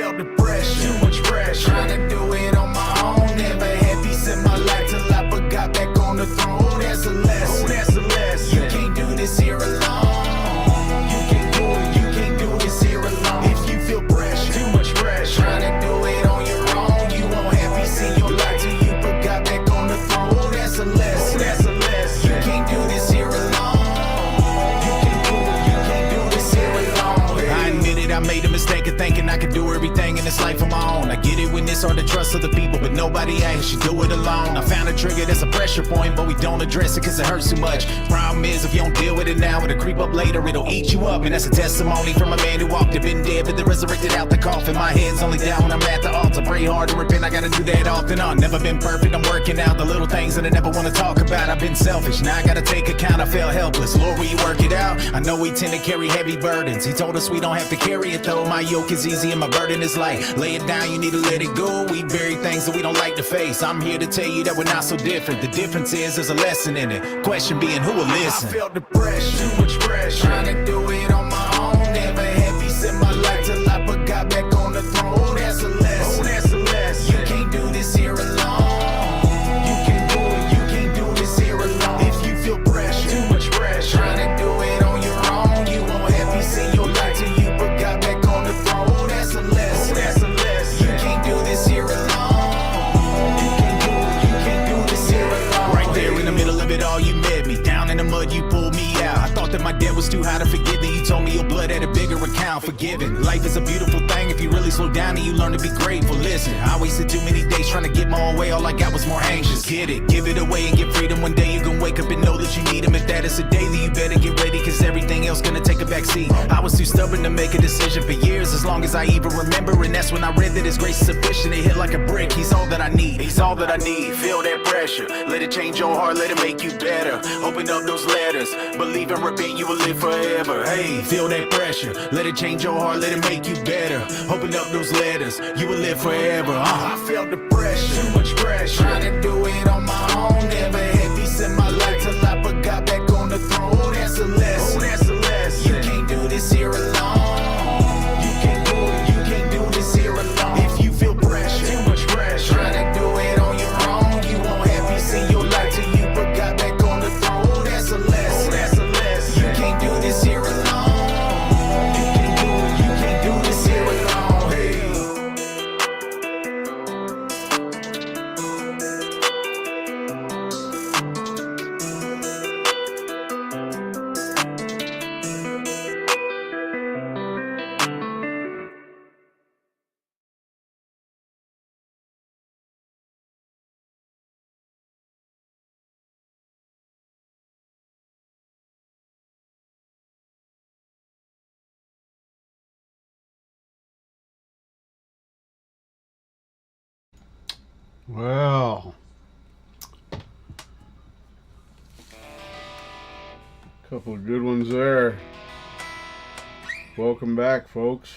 felt the pressure, too much pressure. Trying to do it on my own. Never had peace in my life till I got back on the throne. Oh, that's a lesson. Oh, that's a lesson. You can't do this here alone. You can't do it. You can't do this here alone. If you feel pressure, too much pressure. Trying to do it on your own. You won't have peace in your life till you got back on the throne. Oh, that's a lesson. Oh, that's a lesson. You can't do this here alone. You can't do it. You can't do this here alone. Hey. I admit it. I made a mistake of thinking I could do everything in this life on my own. I get it when it's hard to trust other people, but nobody else should do it alone. I found a trigger that's a pressure point, but we don't address it cause it hurts too much. Problem is, if you don't deal with it now, it'll creep up later, it'll eat you up. And that's a testimony from a man who walked and been dead, but then resurrected out the coffin. My head's only down when I'm at the altar. Pray hard and repent, I gotta do that often. I've never been perfect, I'm working out the little things that I never wanna talk about. I've been selfish, now I gotta take account, I felt helpless. Lord, will you work it out? I know we tend to carry heavy burdens. He told us we don't have to carry it though. My yoke is easy and my burden is light. Lay it down, you need to let it go. We bury things that we don't like to face. I'm here to tell you that we're not so different. The difference is there's a lesson in it. Question being, who will listen? I felt the pressure, too much pressure. Trying to do it on my own. Never had peace in my life till I got back on the throne. Oh, that's a lesson. Oh, that's a lesson. You can't do this here alone. You can't do it. You can't do this here alone. If you feel pressure, too much pressure. Trying to do it on your own. You won't have peace in your life till you got back on the throne. Oh, that's a lesson. Oh, that's a lesson. You can't do this here alone. You can't do this here alone. Right there in the middle of it all, you met me. Down in the mud, you pulled me out. I thought that my debt was too high to forgive me. You told me your blood had a bigger account. Forgiven. Life is a beautiful thing if you really slow down and you learn to be grateful. Listen, I wasted too many days trying to get my own way. All I got was more anxious. Get it, give it away and get freedom. One day you gon' wake up and know that you need him. If that is a daily, you better get ready, cause everything else gonna take a back seat. I was too stubborn to make a decision for years, as long as I even remember. And that's when I read that his grace is sufficient. It hit like a brick. He's all that I need. He's all that I need. Feel that pressure. Let it change your heart. Let it make you better. Open up those letters. Believe and repent, you will live forever. Hey, feel that pressure. Let it change your heart. Let it make you better. Open up those letters. You will live forever. I felt the pressure. Too much pressure. Trying to do it on my own. Never had peace in my life till I got back on the throne. Oh, that's a lesson. Oh, that's a lesson. You can't do this here alone. You can't do it. You can't do this here alone. If you feel pressure, too much pressure. Trying to do it on your own. You won't have peace in your life till you got back on the throne. Oh, that's a lesson. Oh, that's a lesson. You can't do this here alone. You can't do it. You can't do this here alone. Hey. Well, couple of good ones there. Welcome back, folks.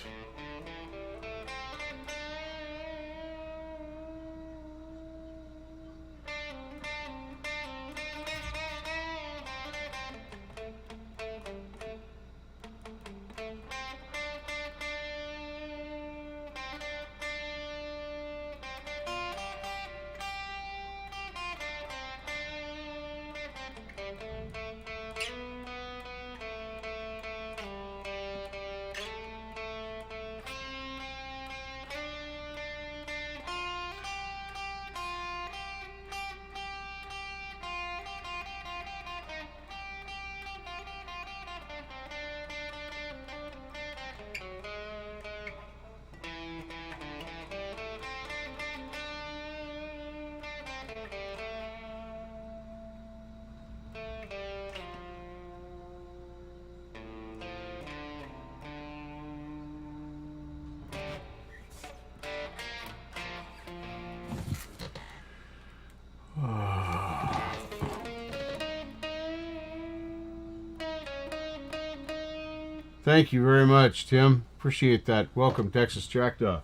Thank you very much, Tim. Appreciate that. Welcome, Texas Jackdaw.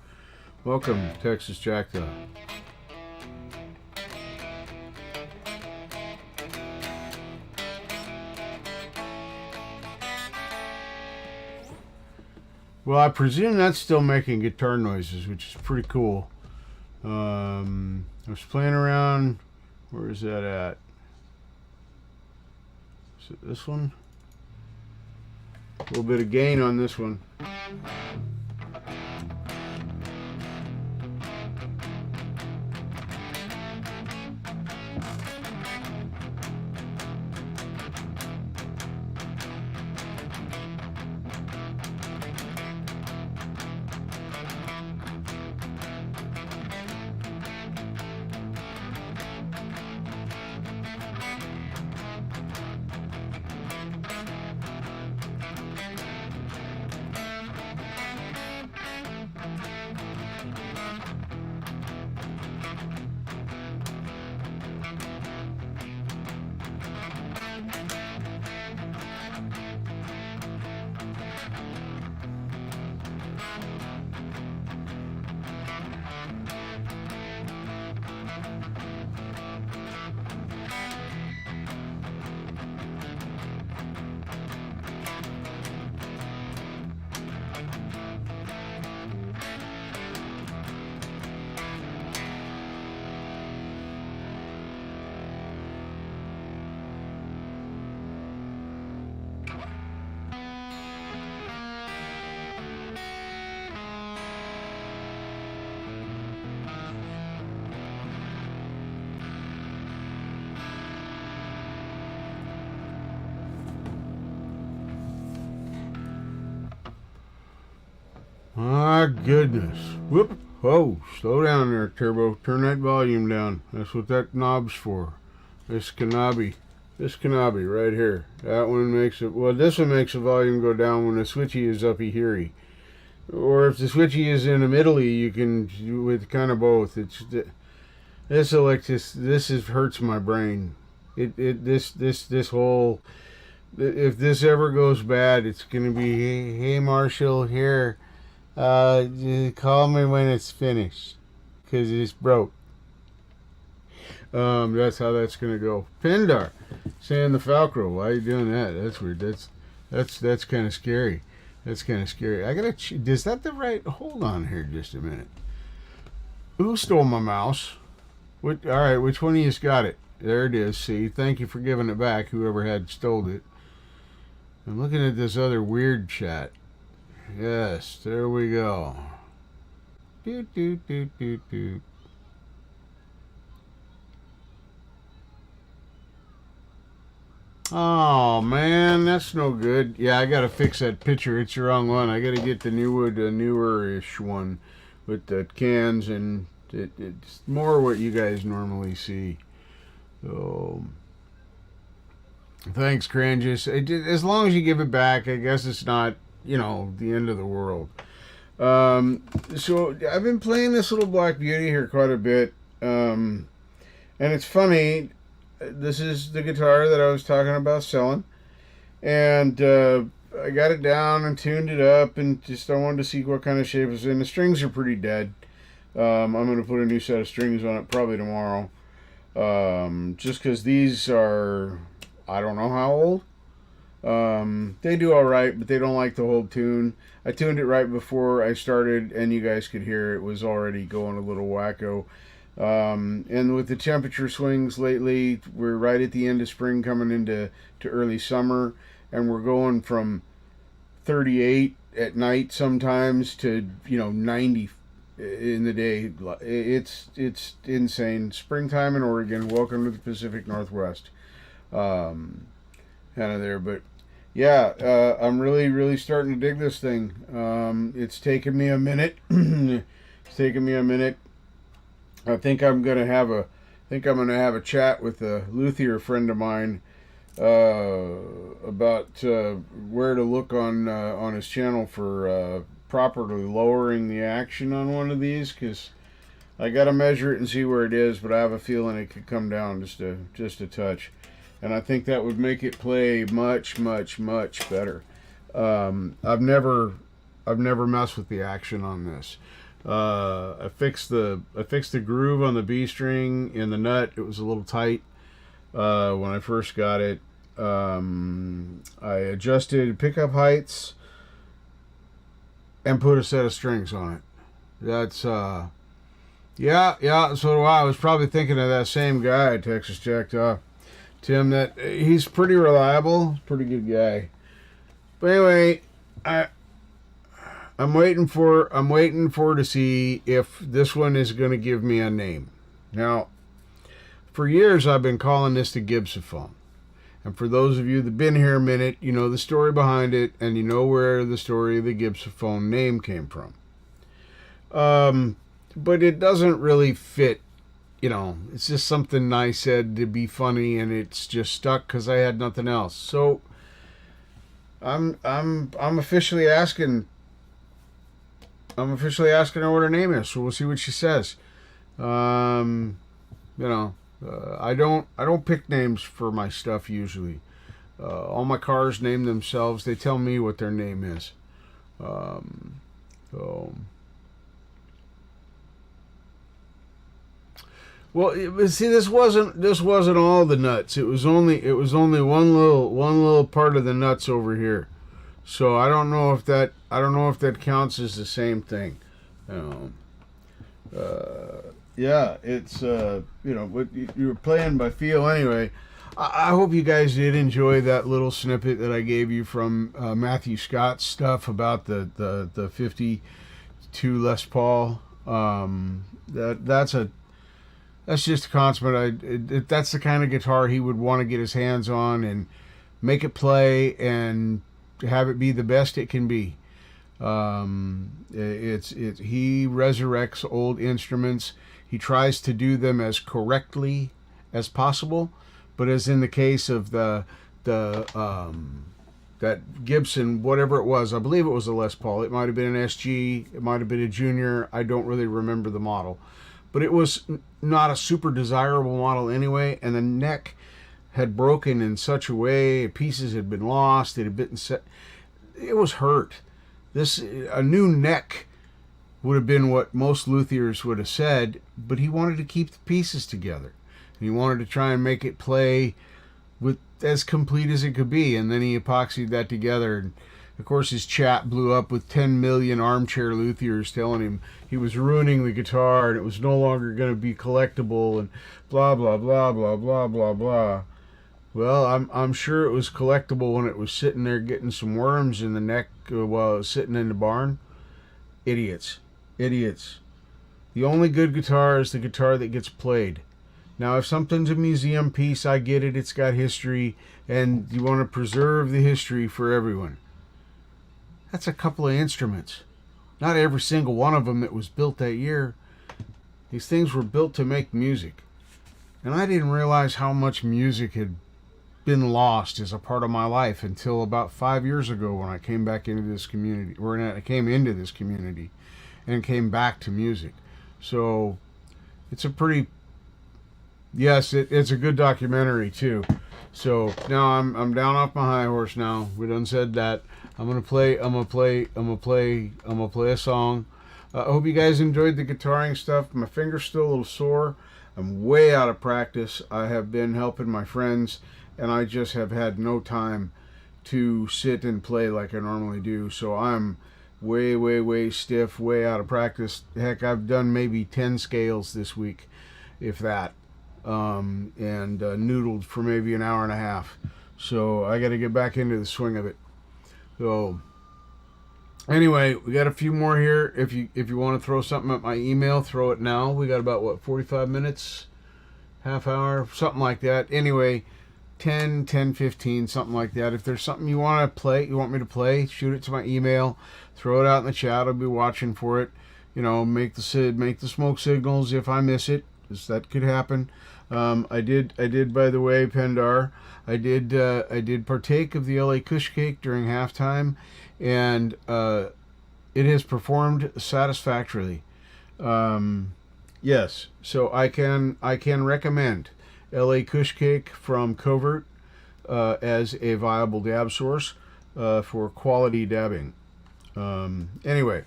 Welcome, Texas Jackdaw. Well, I presume that's still making guitar noises, which is pretty cool. I was playing around. Where is that at? Is it this one? A little bit of gain on this one. My goodness. Whoop. Oh, slow down there, Turbo. Turn that volume down. That's what that knob's for. This Kanabi. This Kanabi right here. That one makes it... Well, this one makes the volume go down when the switchy is uppy heary. Or if the switchy is in the middle-y, you can... With kind of both. It's... This hurts my brain. This whole... If this ever goes bad, it's going to be... Hey, Marshall, here... call me when it's finished, because it's broke. That's how that's gonna go. Pindar saying TheFalcro. Why are you doing that? That's weird. That's kind of scary. That's kind of scary. I gotta. Is that the right? Hold on here, just a minute. Who stole my mouse? All right, which one of you's got it? There it is. See, thank you for giving it back. Whoever had stole it. I'm looking at this other weird chat. Yes, there we go. Doot, doot, doot, doot, doot. Oh man, that's no good. Yeah, I gotta fix that picture. It's the wrong one. I gotta get the newer-ish one with the cans, and it's more what you guys normally see. So, thanks, Crangus. As long as you give it back, I guess it's not, you know, the end of the world. So I've been playing this little Black Beauty here quite a bit, and it's funny. This is the guitar that I was talking about selling, and I got it down and tuned it up, and just I wanted to see what kind of shape it was in. The strings are pretty dead. I'm going to put a new set of strings on it probably tomorrow, just because these are, I don't know how old. They do all right, but they don't like the whole tune. I tuned it right before I started, and you guys could hear it was already going a little wacko. And with the temperature swings lately, we're right at the end of spring coming into early summer, and we're going from 38 at night sometimes to, 90 in the day. It's insane. Springtime in Oregon. Welcome to the Pacific Northwest. Kind of there, but yeah, I'm really starting to dig this thing. It's taken me a minute. It's taken me a minute. I think I'm gonna have a chat with a luthier friend of mine about where to look on his channel for properly lowering the action on one of these, because I gotta measure it and see where it is, but I have a feeling it could come down just a touch, and I think that would make it play much better. I've never messed with the action on this. I fixed the groove on the B string in the nut. It was a little tight when I first got it. I adjusted pickup heights, and put a set of strings on it. That's yeah, so do I. I was probably thinking of that same guy, Texas Jack Tim. That he's pretty reliable, pretty good guy. But anyway, I'm waiting for to see if this one is going to give me a name. Now, for years I've been calling this the Gibsophone. And for those of you that've been here a minute, you know the story behind it, and you know where the story of the Gibsophone name came from. But it doesn't really fit, you know. It's just something I said to be funny, and it's just stuck because I had nothing else. So I'm officially asking. I'm officially asking her what her name is. So we'll see what she says. You know. I don't pick names for my stuff usually. All my cars name themselves. They tell me what their name is. So, well, see, this wasn't all the nuts. It was only one little part of the nuts over here. So I don't know if that counts as the same thing. Yeah, it's you know, what you were playing by feel anyway. I hope you guys did enjoy that little snippet that I gave you from Matthew Scott's stuff about the 52 Les Paul. That's just a consummate. That's the kind of guitar he would want to get his hands on and make it play and have it be the best it can be. He resurrects old instruments. He tries to do them as correctly as possible, but as in the case of that Gibson, whatever it was, I believe it was a Les Paul. It might have been an SG. It might have been a Junior. I don't really remember the model, but it was not a super desirable model anyway. And the neck had broken in such a way, pieces had been lost. It had been set. It was hurt. A new neck would have been what most luthiers would have said, but he wanted to keep the pieces together. He wanted to try and make it play with as complete as it could be, and then he epoxied that together. And of course, his chat blew up with 10 million armchair luthiers telling him he was ruining the guitar and it was no longer going to be collectible and blah blah blah blah blah blah blah. Well, I'm sure it was collectible when it was sitting there getting some worms in the neck while it was sitting in the barn. Idiots. The only good guitar is the guitar that gets played. Now, if something's a museum piece, I get it. It's got history, and you want to preserve the history for everyone. That's a couple of instruments. Not every single one of them that was built that year. These things were built to make music. And I didn't realize how much music had been lost as a part of my life until about 5 years ago when I came back into this community, or I came into this community and came back to music. So it's a pretty, yes, it's a good documentary too. So now I'm down off my high horse now. We done said that. I'm gonna play a song. I hope you guys enjoyed the guitaring stuff. My finger's still a little sore. I'm way out of practice. I have been helping my friends, and I just have had no time to sit and play like I normally do. So I'm way stiff, way out of practice. Heck, I've done maybe 10 scales this week, if that, and noodled for maybe an hour and a half. So I got to get back into the swing of it. So anyway, we got a few more here. If you want to throw something at my email, throw it now. We got about 45 minutes, half hour, something like that. Anyway, 10, 15, something like that. If there's something you want to play, you want me to play, shoot it to my email, throw it out in the chat. I'll be watching for it. You know, make the smoke signals if I miss it, because that could happen. I did, by the way, Pendar, I did partake of the LA Kush Cake during halftime, and it has performed satisfactorily. Yes, so I can recommend LA Kush Cake from Covert as a viable dab source for quality dabbing. Anyway,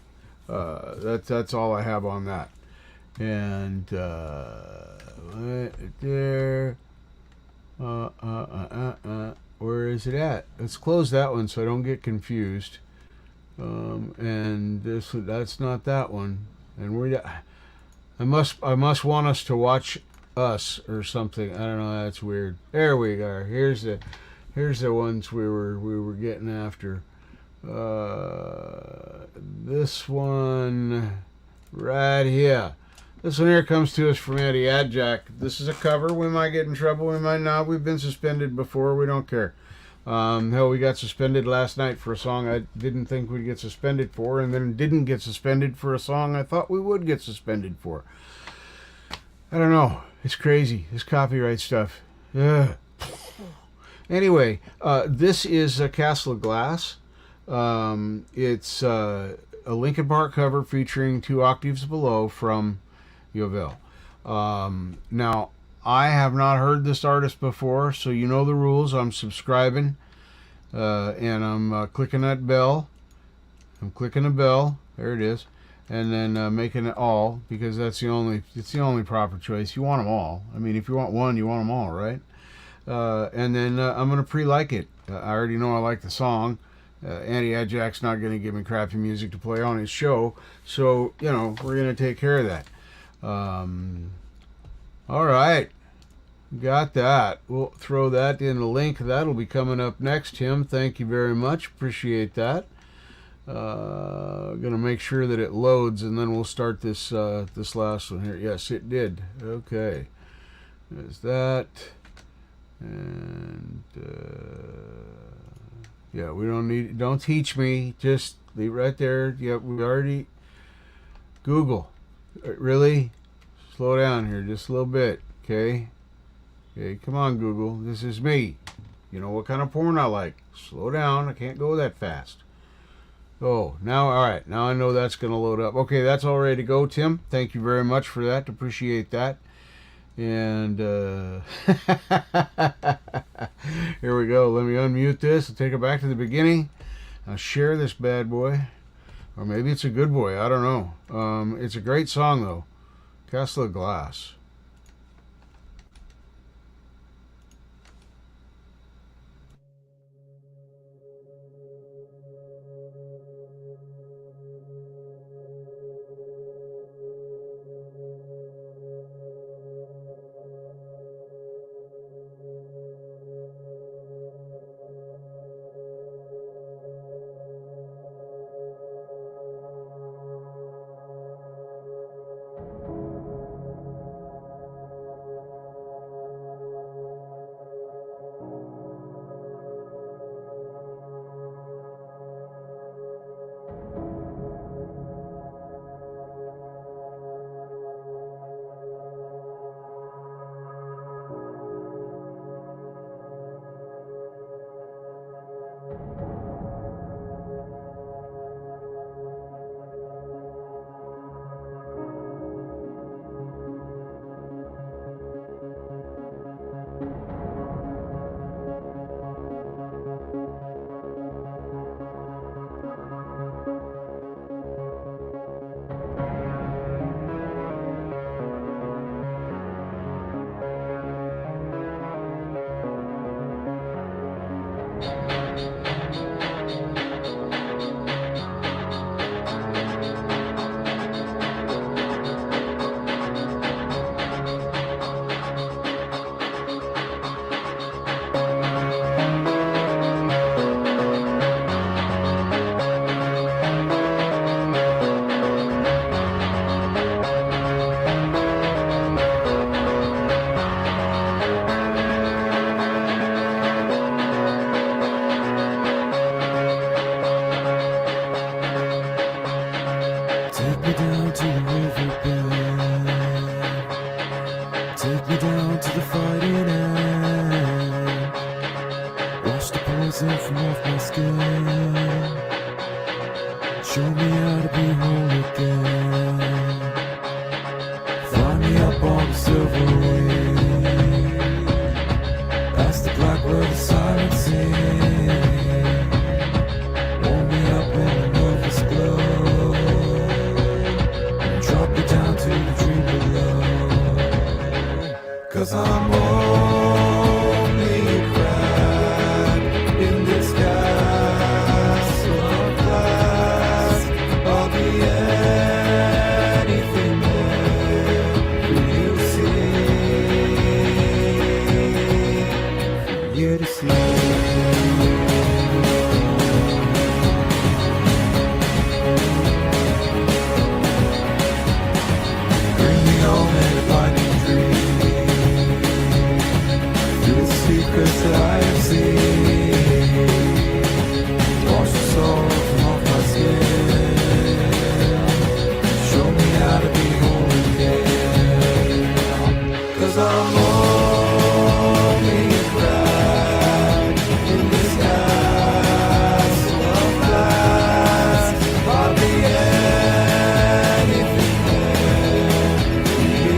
that's all I have on that. And right there. Where is it at? Let's close that one so I don't get confused. And that's not that one. And I must want us to watch us or something. I don't know. That's weird. There we are. Here's the ones we were getting after. This one right here. This one here comes to us from Eddie Adjack. This is a cover. We might get in trouble. We might not. We've been suspended before. We don't care. Hell, we got suspended last night for a song I didn't think we'd get suspended for, and then didn't get suspended for a song I thought we would get suspended for. I don't know. It's crazy. This copyright stuff. Ugh. Anyway, this is Castle of Glass. It's a Linkin Park cover featuring Two Octaves Below from Yovell. Now, I have not heard this artist before, so you know the rules. I'm subscribing, and I'm clicking that bell. I'm clicking the bell. There it is. And then making it all, because it's the only proper choice. You want them all. I mean, if you want one, you want them all, right? And then I'm going to pre-like it. I already know I like the song. Andy Adjack's not going to give me crappy music to play on his show, so, you know, we're going to take care of that. All right. Got that. We'll throw that in the link. That'll be coming up next, Tim. Thank you very much. Appreciate that. Gonna make sure that it loads, and then we'll start this last one here. Yes, it did. Okay. There's that. And yeah, we don't teach me. Just leave right there. Yep, we already Google. Really? Slow down here just a little bit, okay? Okay, come on, Google. This is me. You know what kind of porn I like. Slow down. I can't go that fast. Oh, now, all right. Now I know that's going to load up. Okay, that's all ready to go, Tim. Thank you very much for that. Appreciate that. And here we go. Let me unmute this and take it back to the beginning. I'll share this bad boy. Or maybe it's a good boy. I don't know. It's a great song, though. Castle of Glass. Glass. here to see. Bring me home in a blinding dream, through the secrets that I have seen. Wash the soul from off my skin, show me how to be whole again. 'Cause I'm only a crack in this castle of glass. Hardly anything there you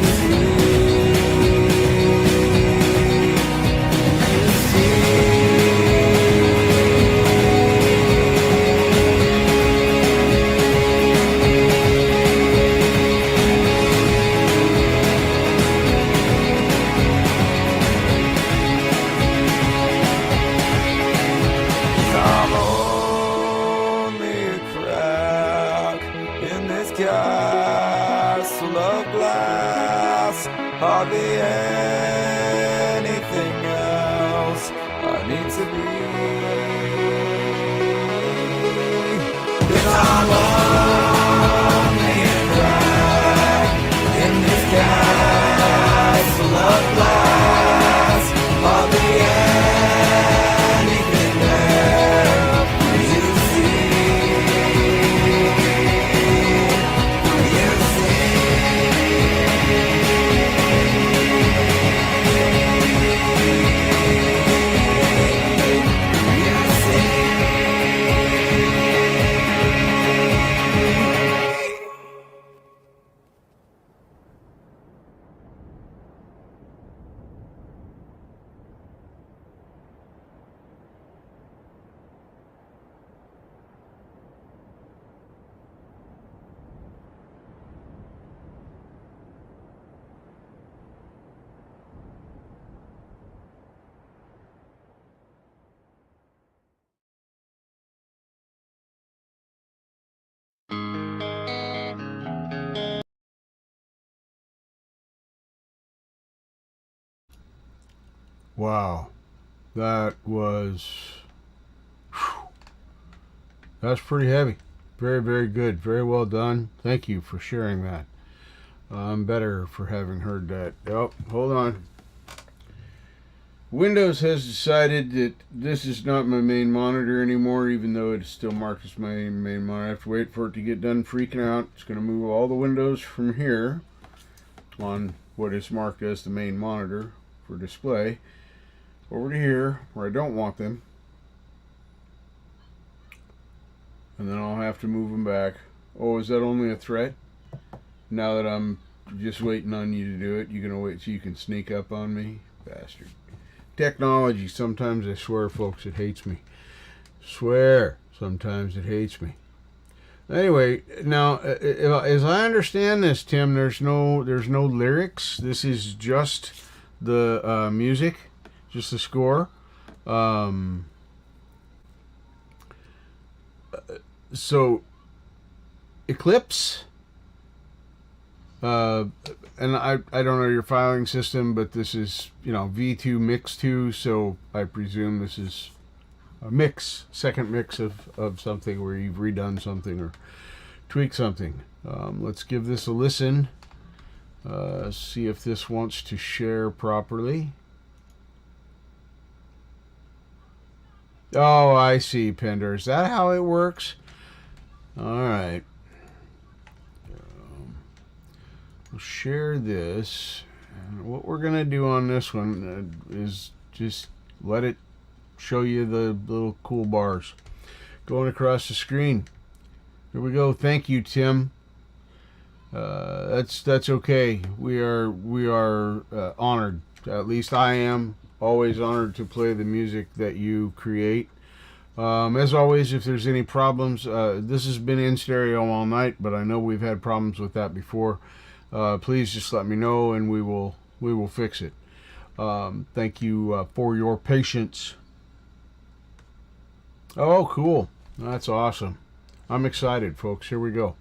I'm only a crack in this castle of glass. Hardly anything else I need to be. 'Cause I'm only a crack in this castle of glass. Hardly anything there for you to Wow, that was, that's pretty heavy. Very, very good. Very well done. Thank you for sharing that. I'm better for having heard that. Oh, hold on. Windows has decided that this is not my main monitor anymore, even though it is still marked as my main monitor. I have to wait for it to get done freaking out. It's going to move all the windows from here on what is marked as the main monitor for display over to here where I don't want them, and then I'll have to move them back. Oh, is that only a threat? Now that I'm just waiting on you to do it, you're gonna wait so you can sneak up on me? Bastard. Technology, sometimes I swear, folks, it hates me. Swear, sometimes it hates me. Anyway, now as I understand this, Tim, there's no lyrics. This is just the music, just the score. So Eclipse, and I don't know your filing system, but this is, V2 Mix 2, so I presume this is a mix, second mix of something where you've redone something or tweaked something. Let's give this a listen. See if this wants to share properly. Oh, I see, Pender. Is that how it works? All right. We'll share this. And what we're going to do on this one is just let it show you the little cool bars going across the screen. Here we go. Thank you, Tim. That's okay. We are honored. At least I am always honored to play the music that you create. As always, if there's any problems, this has been in stereo all night, but I know we've had problems with that before. Please just let me know, and we will fix it. Thank you for your patience. Oh, cool. That's awesome. I'm excited, folks. Here we go.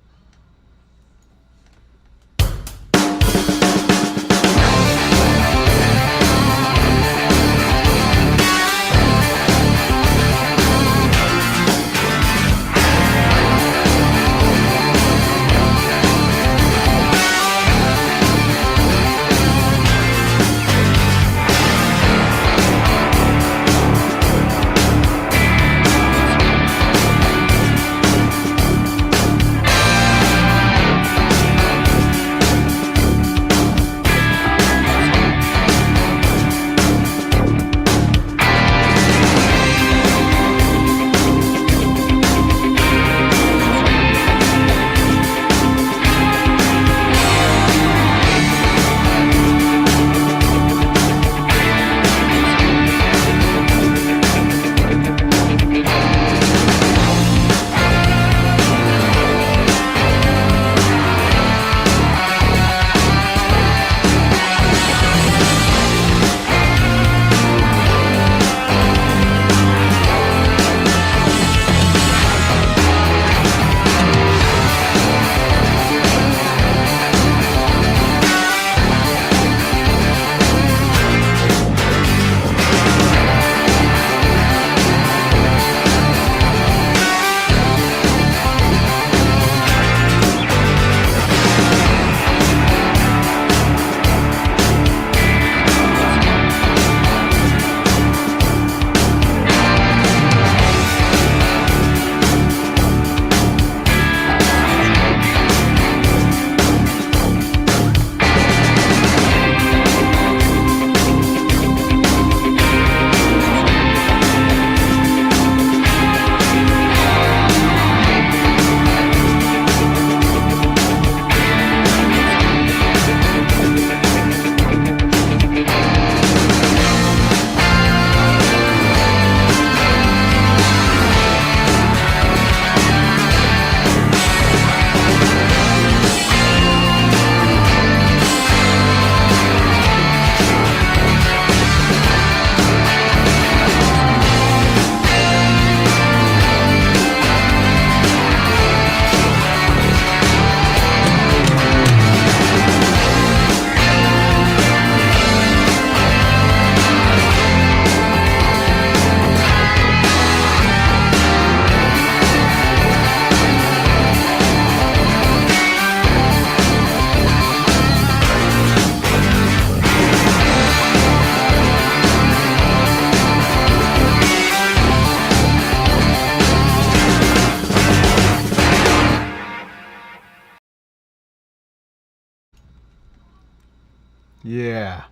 Yeah.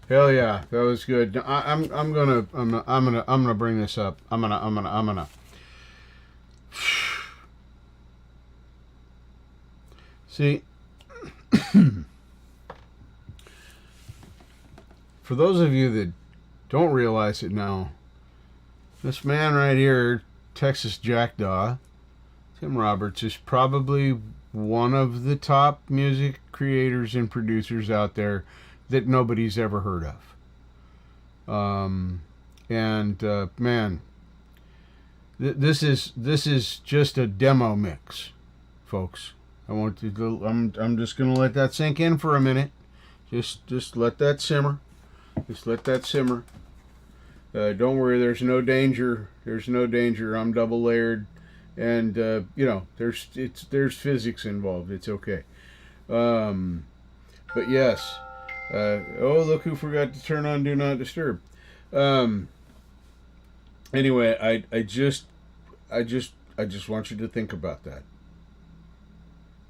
Hell yeah, that was good. I'm gonna bring this up. I'm gonna. See, for those of you that don't realize it now, this man right here, Texas Jackdaw, Tim Roberts, is probably one of the top music creators and producers out there that nobody's ever heard of. Man, this is just a demo mix, folks. I'm just gonna let that sink in for a minute. Just let that simmer. Just let that simmer. Don't worry, there's no danger. There's no danger. I'm double layered, and there's physics involved. It's okay. But yes. Oh, look who forgot to turn on Do Not Disturb. Anyway, I just want you to think about that.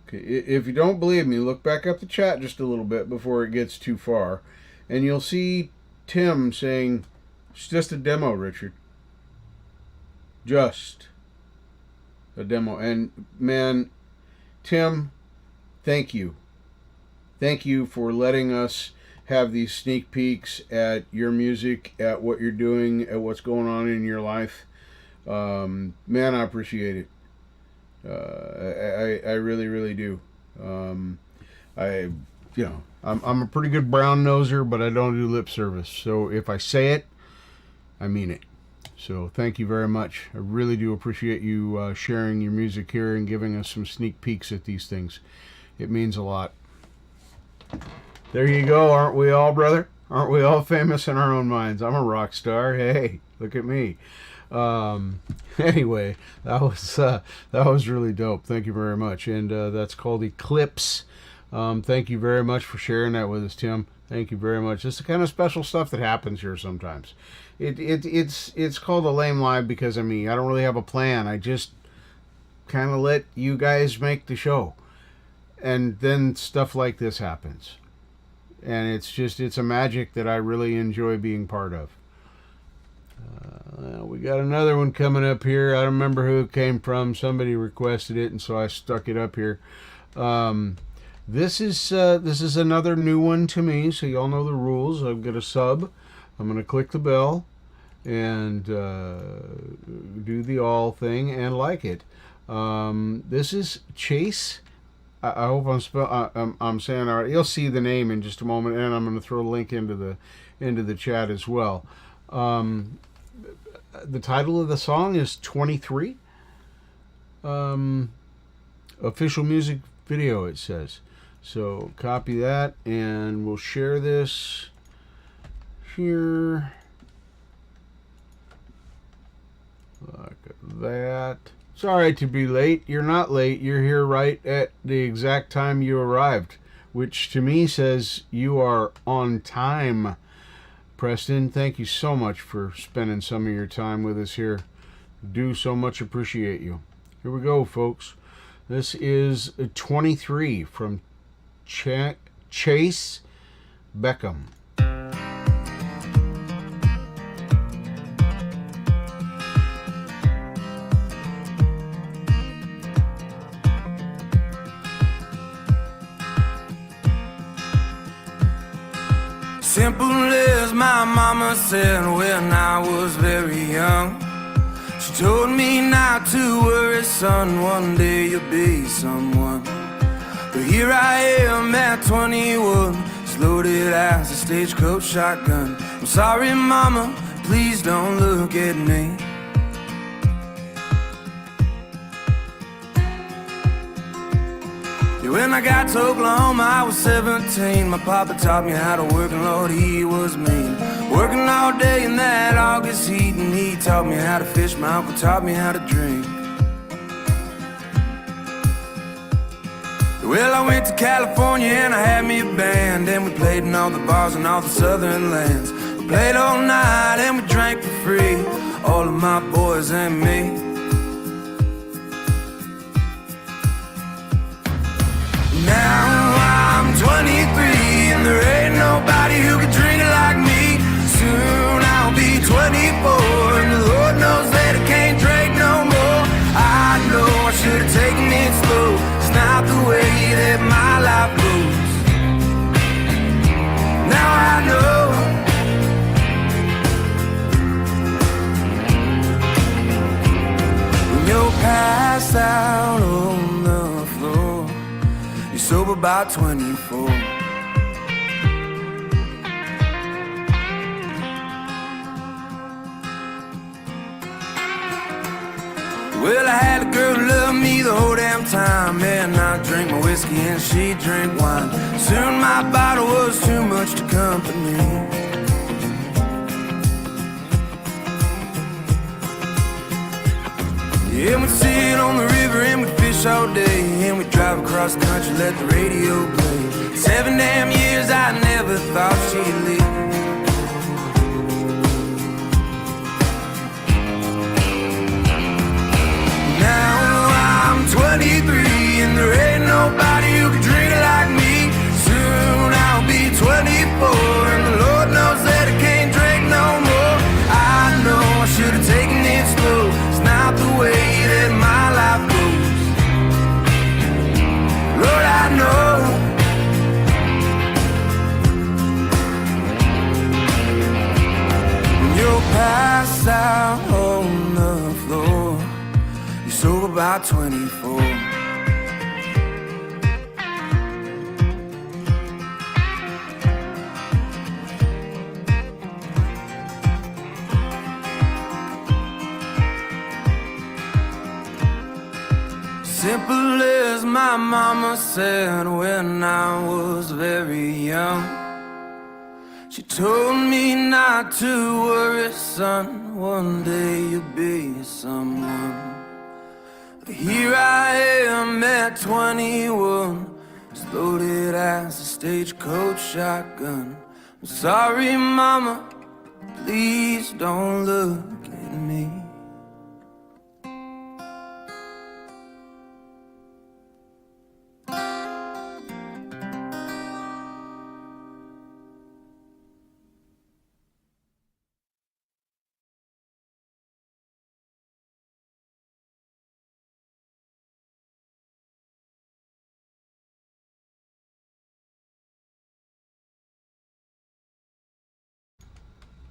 Okay, if you don't believe me, look back up the chat just a little bit before it gets too far, and you'll see Tim saying, "It's just a demo, Richard. Just a demo." And man, Tim, thank you. Thank you for letting us have these sneak peeks at your music, at what you're doing, at what's going on in your life. Man, I appreciate it. I really, really do. I'm a pretty good brown noser, but I don't do lip service. So if I say it, I mean it. So thank you very much. I really do appreciate you sharing your music here and giving us some sneak peeks at these things. It means a lot. There you go. Aren't we all, brother? Aren't we all famous in our own minds? I'm a rock star. Hey, look at me. Anyway, that was really dope. Thank you very much. And that's called Eclipse. Thank you very much for sharing that with us, Tim. Thank you very much. It's the kind of special stuff that happens here sometimes. It's called a lame live because of me. I don't really have a plan. I just kind of let you guys make the show. And then stuff like this happens. And it's a magic that I really enjoy being part of. We got another one coming up here. I don't remember who it came from. Somebody requested it, and so I stuck it up here. This is another new one to me, so y'all know the rules. I'll get a sub. I'm going to click the bell and do the all thing and like it. This is Chase. I hope I'm saying all right. You'll see the name in just a moment, and I'm going to throw a link into the chat as well. The title of the song is 23. Official music video, it says. So copy that, and we'll share this here. Like that. Sorry to be late. You're not late. You're here right at the exact time you arrived, which to me says you are on time. Preston, thank you so much for spending some of your time with us here. Do so much appreciate you. Here we go, folks. This is 23 from Chase Beckham. Simple as my mama said when I was very young. She told me not to worry, son, one day you'll be someone. But here I am at 21, as loaded as a stagecoach shotgun. I'm sorry, mama, please don't look at me. When I got to Oklahoma, I was 17. My papa taught me how to work, and Lord, he was mean. Working all day in that August heat, and he taught me how to fish. My uncle taught me how to drink. Well, I went to California and I had me a band, and we played in all the bars in all the southern lands. We played all night and we drank for free, all of my boys and me. Now I'm 23 and the sober by 24. Well, I had a girl who loved me the whole damn time. And I drank my whiskey and she drank wine. Soon my bottle was too much to company. Yeah, we'd sit on the river and we'd fish all day. And we'd drive across the country, let the radio play. 7 damn years I never thought she'd leave. Now I'm 23 and there ain't nobody who can drink like me. Soon I'll be 24 and the Lord knows that I can't drink no more. I know I should have taken it slow. It's not the way that my life goes. Lord, I know. You'll pass out on the floor. You're sober by 24. Simple as my mama said when I was very young. She told me not to worry, son, one day you'll be someone. But here I am at 21, as loaded as a stagecoach shotgun. I'm sorry, mama, please don't look at me.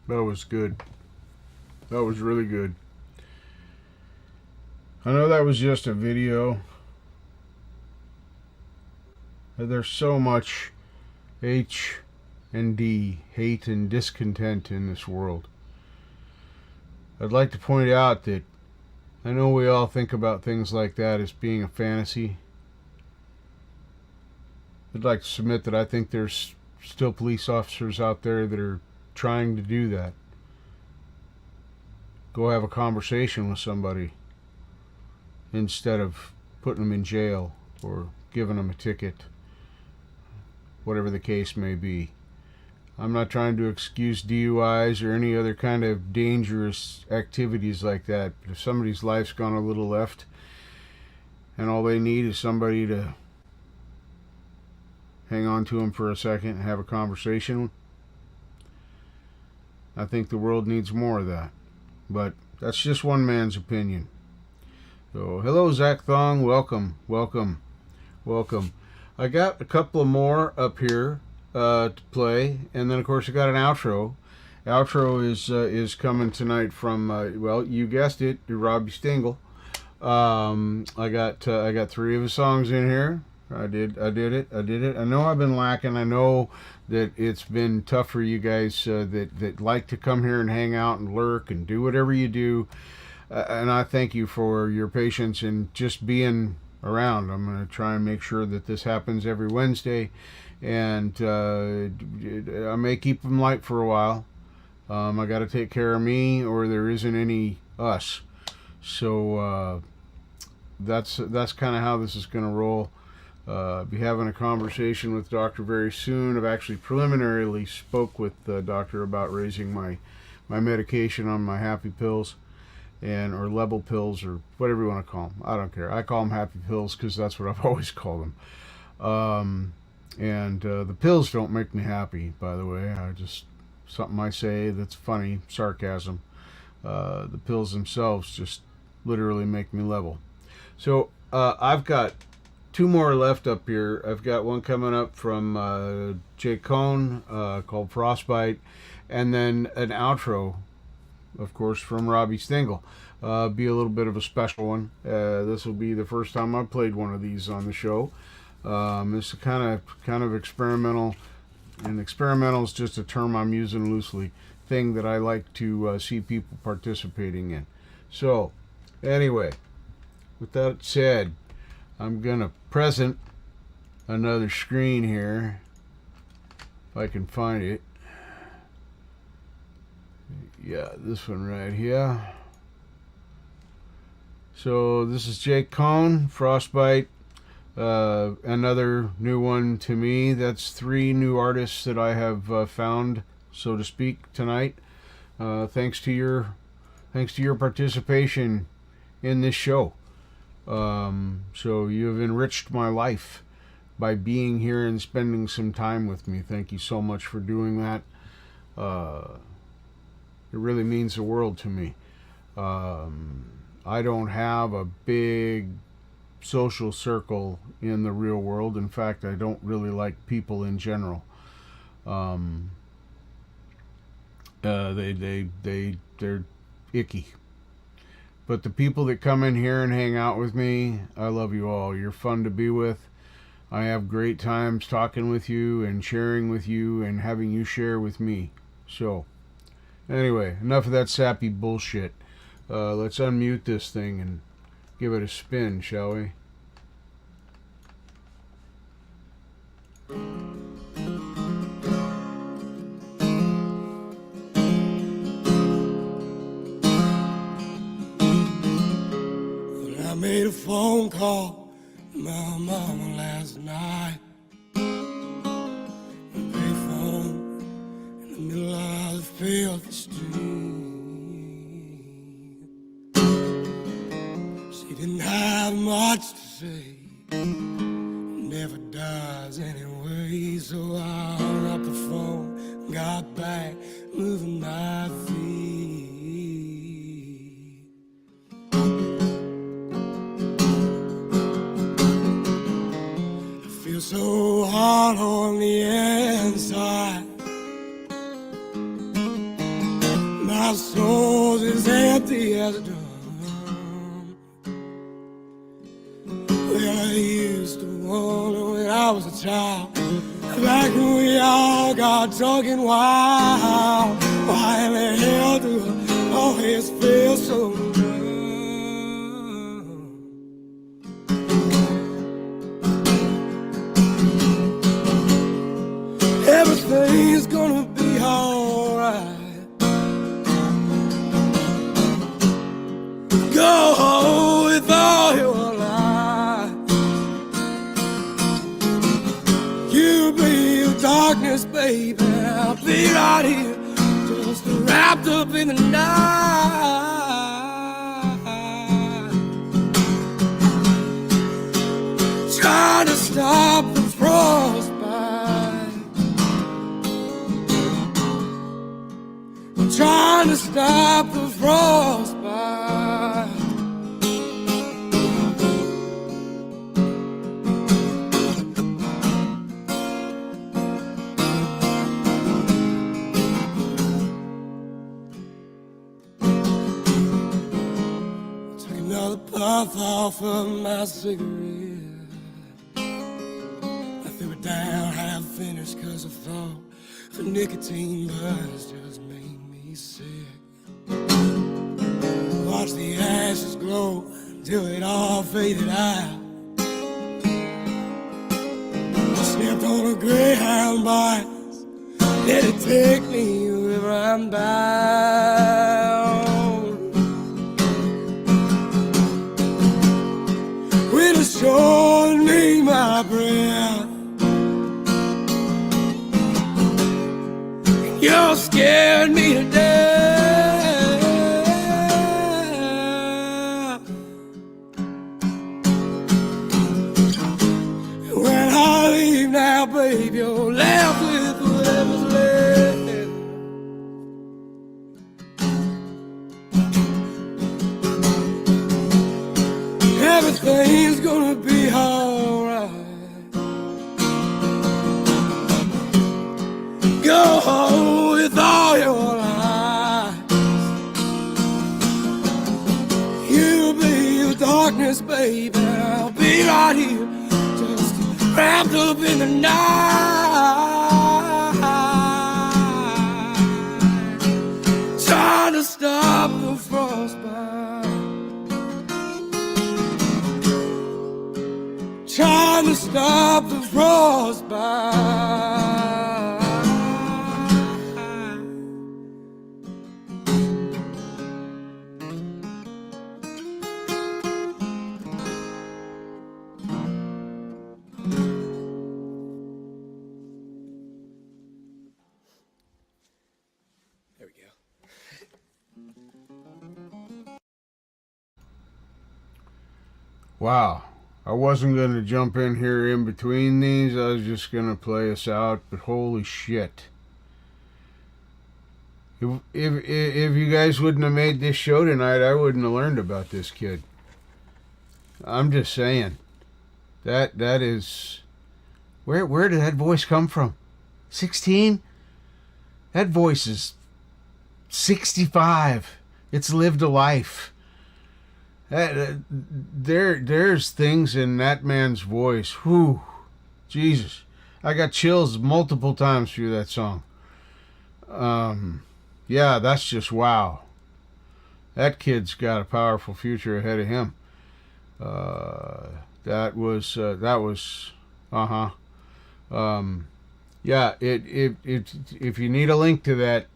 That was good. That was really good. I know that was just a video. There's so much H and D, hate and discontent in this world. I'd like to point out that I know we all think about things like that as being a fantasy. I'd like to submit that I think there's still police officers out there that are trying to do that. Go have a conversation with somebody instead of putting them in jail or giving them a ticket, whatever the case may be. I'm not trying to excuse DUIs or any other kind of dangerous activities like that, but if somebody's life's gone a little left and all they need is somebody to hang on to them for a second and have a conversation, I think the world needs more of that. But that's just one man's opinion. So, hello, Zach Thong. Welcome, welcome, welcome. I got a couple of more up here to play, and then of course I got an outro. Outro is coming tonight from well, you guessed it, Robbie Stingle. I got 3 of his songs in here. I did it. I know I've been lacking. I know that it's been tough for you guys that like to come here and hang out and lurk and do whatever you do. And I thank you for your patience and just being around. I'm going to try and make sure that this happens every Wednesday. And I may keep them light for a while. I got to take care of me or there isn't any us. So that's kind of how this is going to roll. Be having a conversation with Doctor very soon. I've actually preliminarily spoke with the doctor about raising my medication on my happy pills or level pills or whatever you want to call them. I don't care. I call them happy pills because that's what I've always called them. The pills don't make me happy, by the way. Something I say that's funny, sarcasm. The pills themselves just literally make me level. So I've got 2 more left up here. I've got one coming up from Jay Cohn called Frostbite, and then an outro, of course, from Robbie Stingle. Be a little bit of a special one. This will be the first time I've played one of these on the show. It's a kind of experimental, and experimental is just a term I'm using loosely, thing that I like to see people participating in. So, anyway, with that said, I'm gonna present another screen here, if I can find it. Yeah, this one right here. So this is Jake Cohn, Frostbite. Another new one to me. That's 3 new artists that I have found, so to speak, tonight. Thanks to your participation in this show. So you have enriched my life by being here and spending some time with me. Thank you so much for doing that. It really means the world to me. I don't have a big social circle in the real world. In fact, I don't really like people in general. They're icky. But the people that come in here and hang out with me, I love you all. You're fun to be with. I have great times talking with you and sharing with you and having you share with me. So, anyway, enough of that sappy bullshit. Let's unmute this thing and give it a spin, shall we? I made a phone call to my mama last night. A payphone in the middle of the filthy street. She didn't have much to say, never does anyway. So I hung up the phone, got back, moving my feet. So hard on the inside, my soul's as empty as a drum. Well, I used to wonder when I was a child, back when we all got drunk and wild, why in the hell do I always feel so numb? Everything's gonna be alright. Go with all your life. You be your darkness, baby. I'll be right here, just wrapped up in the night. Trying to stop the frostbite. Trying to stop the frostbite. Took another puff off of my cigarette. I threw it down half finished cause I thought the nicotine buzz just made me sick. Watch the ashes glow till it all faded out. I stepped on a greyhound bike, let it take me wherever I'm bound. When it's showing me my breath, you scared me to death. When I leave now, babe, you're left with whatever's left. Everything's gonna be alright. Go home with all your lies. You be your darkness, baby. I'll be right here, just wrapped up in the night, trying to stop the frostbite, trying to stop the frostbite. There we go. Wow. I wasn't going to jump in here in between these. I was just going to play us out, but holy shit. If you guys wouldn't have made this show tonight, I wouldn't have learned about this kid. I'm just saying. That is... Where did that voice come from? 16? That voice is 65. It's lived a life. There's things in that man's voice. Whew. Jesus. I got chills multiple times through that song. Yeah, that's just wow. That kid's got a powerful future ahead of him. That was yeah. If you need a link to that,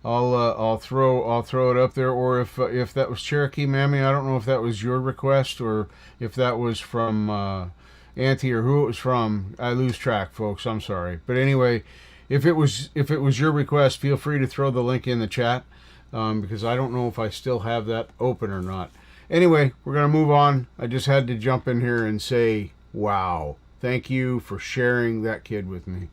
I'll throw it up there. Or if that was Cherokee Mammy, I don't know if that was your request or if that was from Auntie or who it was from. I lose track, folks. I'm sorry, but anyway, if it was your request, feel free to throw the link in the chat because I don't know if I still have that open or not. Anyway, we're gonna move on. I just had to jump in here and say, wow, thank you for sharing that kid with me.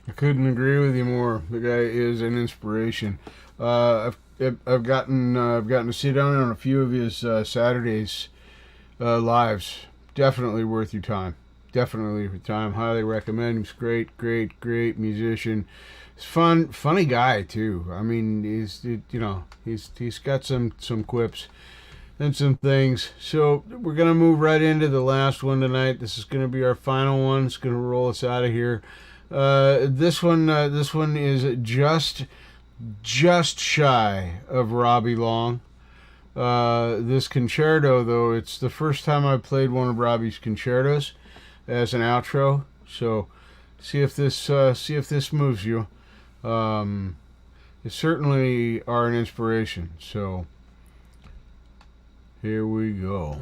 I couldn't agree with you more. The guy is an inspiration. I've gotten to sit down on a few of his Saturdays lives. Definitely worth your time. Definitely worth your time. Highly recommend. He's great musician. He's funny guy too. I mean, he's got some quips and some things. So we're gonna move right into the last one tonight. This is gonna be our final one. It's gonna roll us out of here. This one is just shy of Robbie Long. This concerto, though, it's the first time I played one of Robbie's concertos as an outro. So see if this moves you. They certainly are an inspiration. So here we go.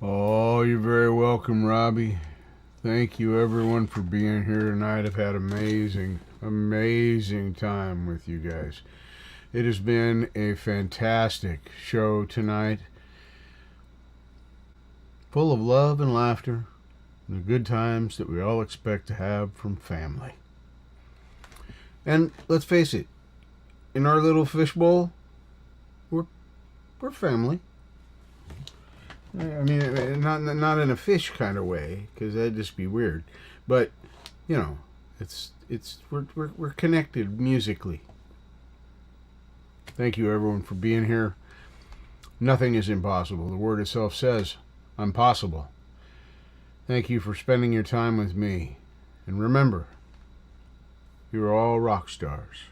Oh, you're very welcome, Robbie. Thank you, everyone, for being here tonight. I've had amazing time with you guys. It has been a fantastic show tonight, full of love and laughter, and the good times that we all expect to have from family. And let's face it, in our little fishbowl, we're family. I mean, not in a fish kind of way, because that'd just be weird. But you know, we're connected musically. Thank you, everyone, for being here. Nothing is impossible. The word itself says, "I'm possible." Thank you for spending your time with me, and remember, you're all rock stars.